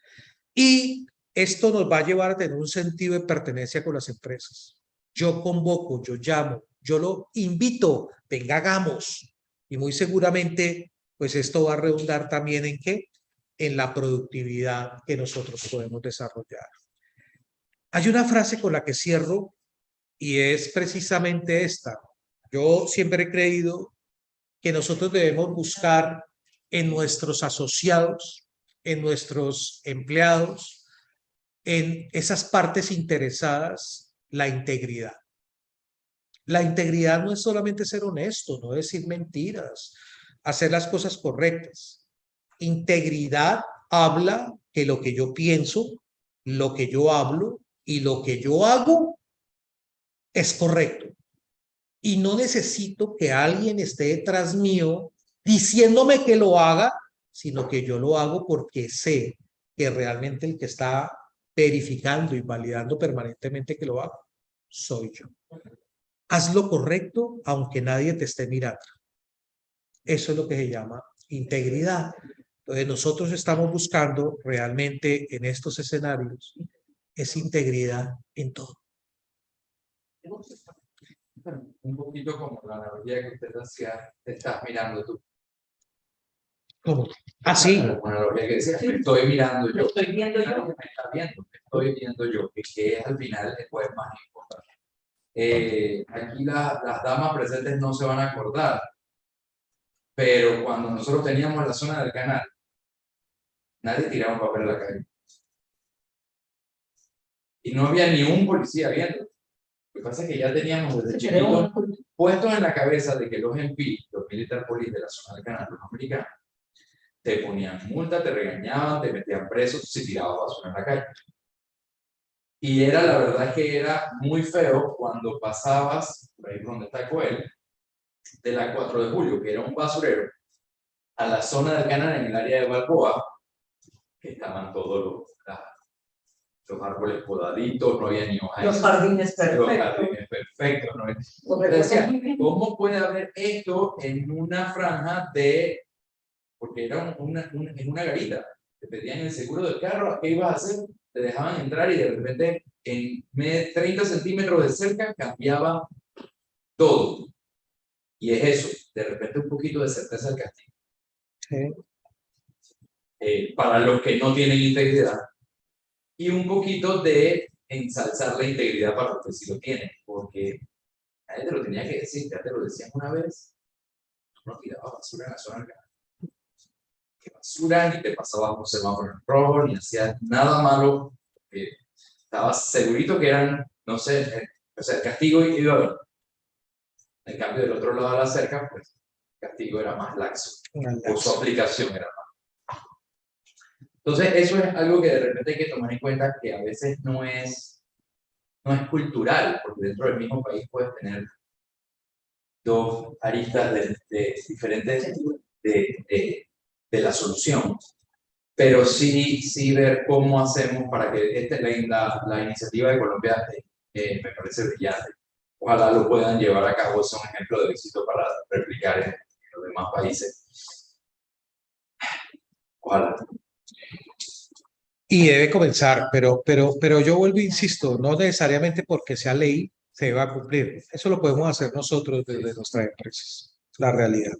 Speaker 1: Y esto nos va a llevar a tener un sentido de pertenencia con las empresas. Yo convoco, yo llamo, yo lo invito, venga, hagamos. Y muy seguramente, pues esto va a redundar también en ¿qué? En la productividad que nosotros podemos desarrollar. Hay una frase con la que cierro y es precisamente esta. Yo siempre he creído que nosotros debemos buscar en nuestros asociados, en nuestros empleados, en esas partes interesadas la integridad. La integridad no es solamente ser honesto, no decir mentiras, hacer las cosas correctas. Integridad habla que lo que yo pienso, lo que yo hablo y lo que yo hago es correcto. Y no necesito que alguien esté detrás mío diciéndome que lo haga, sino que yo lo hago porque sé que realmente el que está verificando y validando permanentemente que lo haga soy yo. Haz lo correcto aunque nadie te esté mirando. Eso es lo que se llama integridad. Entonces nosotros estamos buscando realmente en estos escenarios es integridad en todo.
Speaker 9: Un poquito como la analogía que usted hacía, te estás mirando tú.
Speaker 1: ¿Cómo? Ah, sí.
Speaker 9: Una analogía que decía, me estoy mirando yo.
Speaker 8: Me estoy viendo yo.
Speaker 9: Claro que me está viendo, me estoy viendo yo, que es al final después más importante. Aquí las damas presentes no se van a acordar, pero cuando nosotros teníamos la zona del canal, nadie tiraba un papel a la calle. Y no había ni un policía viendo. Lo que pasa es que ya teníamos desde chiquitos puestos en la cabeza de que los MP, los Military Police de la zona del canal, los americanos, te ponían multa, te regañaban, te metían preso si tirabas basura en la calle. Y era, la verdad es que era muy feo cuando pasabas, por ahí por donde está Coel, de la 4 de julio, que era un basurero, a la zona del canal en el área de Balboa, que estaban todos los árboles podaditos, no había ni hojas.
Speaker 8: Los jardines perfectos.
Speaker 9: Los jardines perfectos. ¿No? Decía, ¿cómo puede haber esto en una franja de... Porque era en una garita. Te pedían el seguro del carro, ¿qué ibas a hacer? Te dejaban entrar y de repente en 30 centímetros de cerca cambiaba todo. Y es eso, de repente un poquito de certeza del castigo. Para los que no tienen integridad. Y un poquito de ensalzar la integridad para los que sí lo tienen. Porque nadie te lo tenía que decir, ya te lo decían una vez. No tirabas basura en la zona del canal. Que basura, ni te pasabas por semáforo en rojo, ni hacías nada malo. Estabas segurito que eran, no sé, o sea, el castigo iba a haber. En cambio, del otro lado de la cerca, pues, el castigo era más laxo. O su aplicación era más. Entonces, eso es algo que de repente hay que tomar en cuenta, que a veces no es cultural, porque dentro del mismo país puedes tener dos aristas diferentes de la solución. Pero sí ver cómo hacemos para que la iniciativa de Colombia me parece brillante. Ojalá lo puedan llevar a cabo, es un ejemplo de éxito para replicar en los demás países. Ojalá.
Speaker 1: Y debe comenzar, pero yo vuelvo e insisto, no necesariamente porque sea ley se va a cumplir. Eso lo podemos hacer nosotros desde nuestras empresas, la realidad.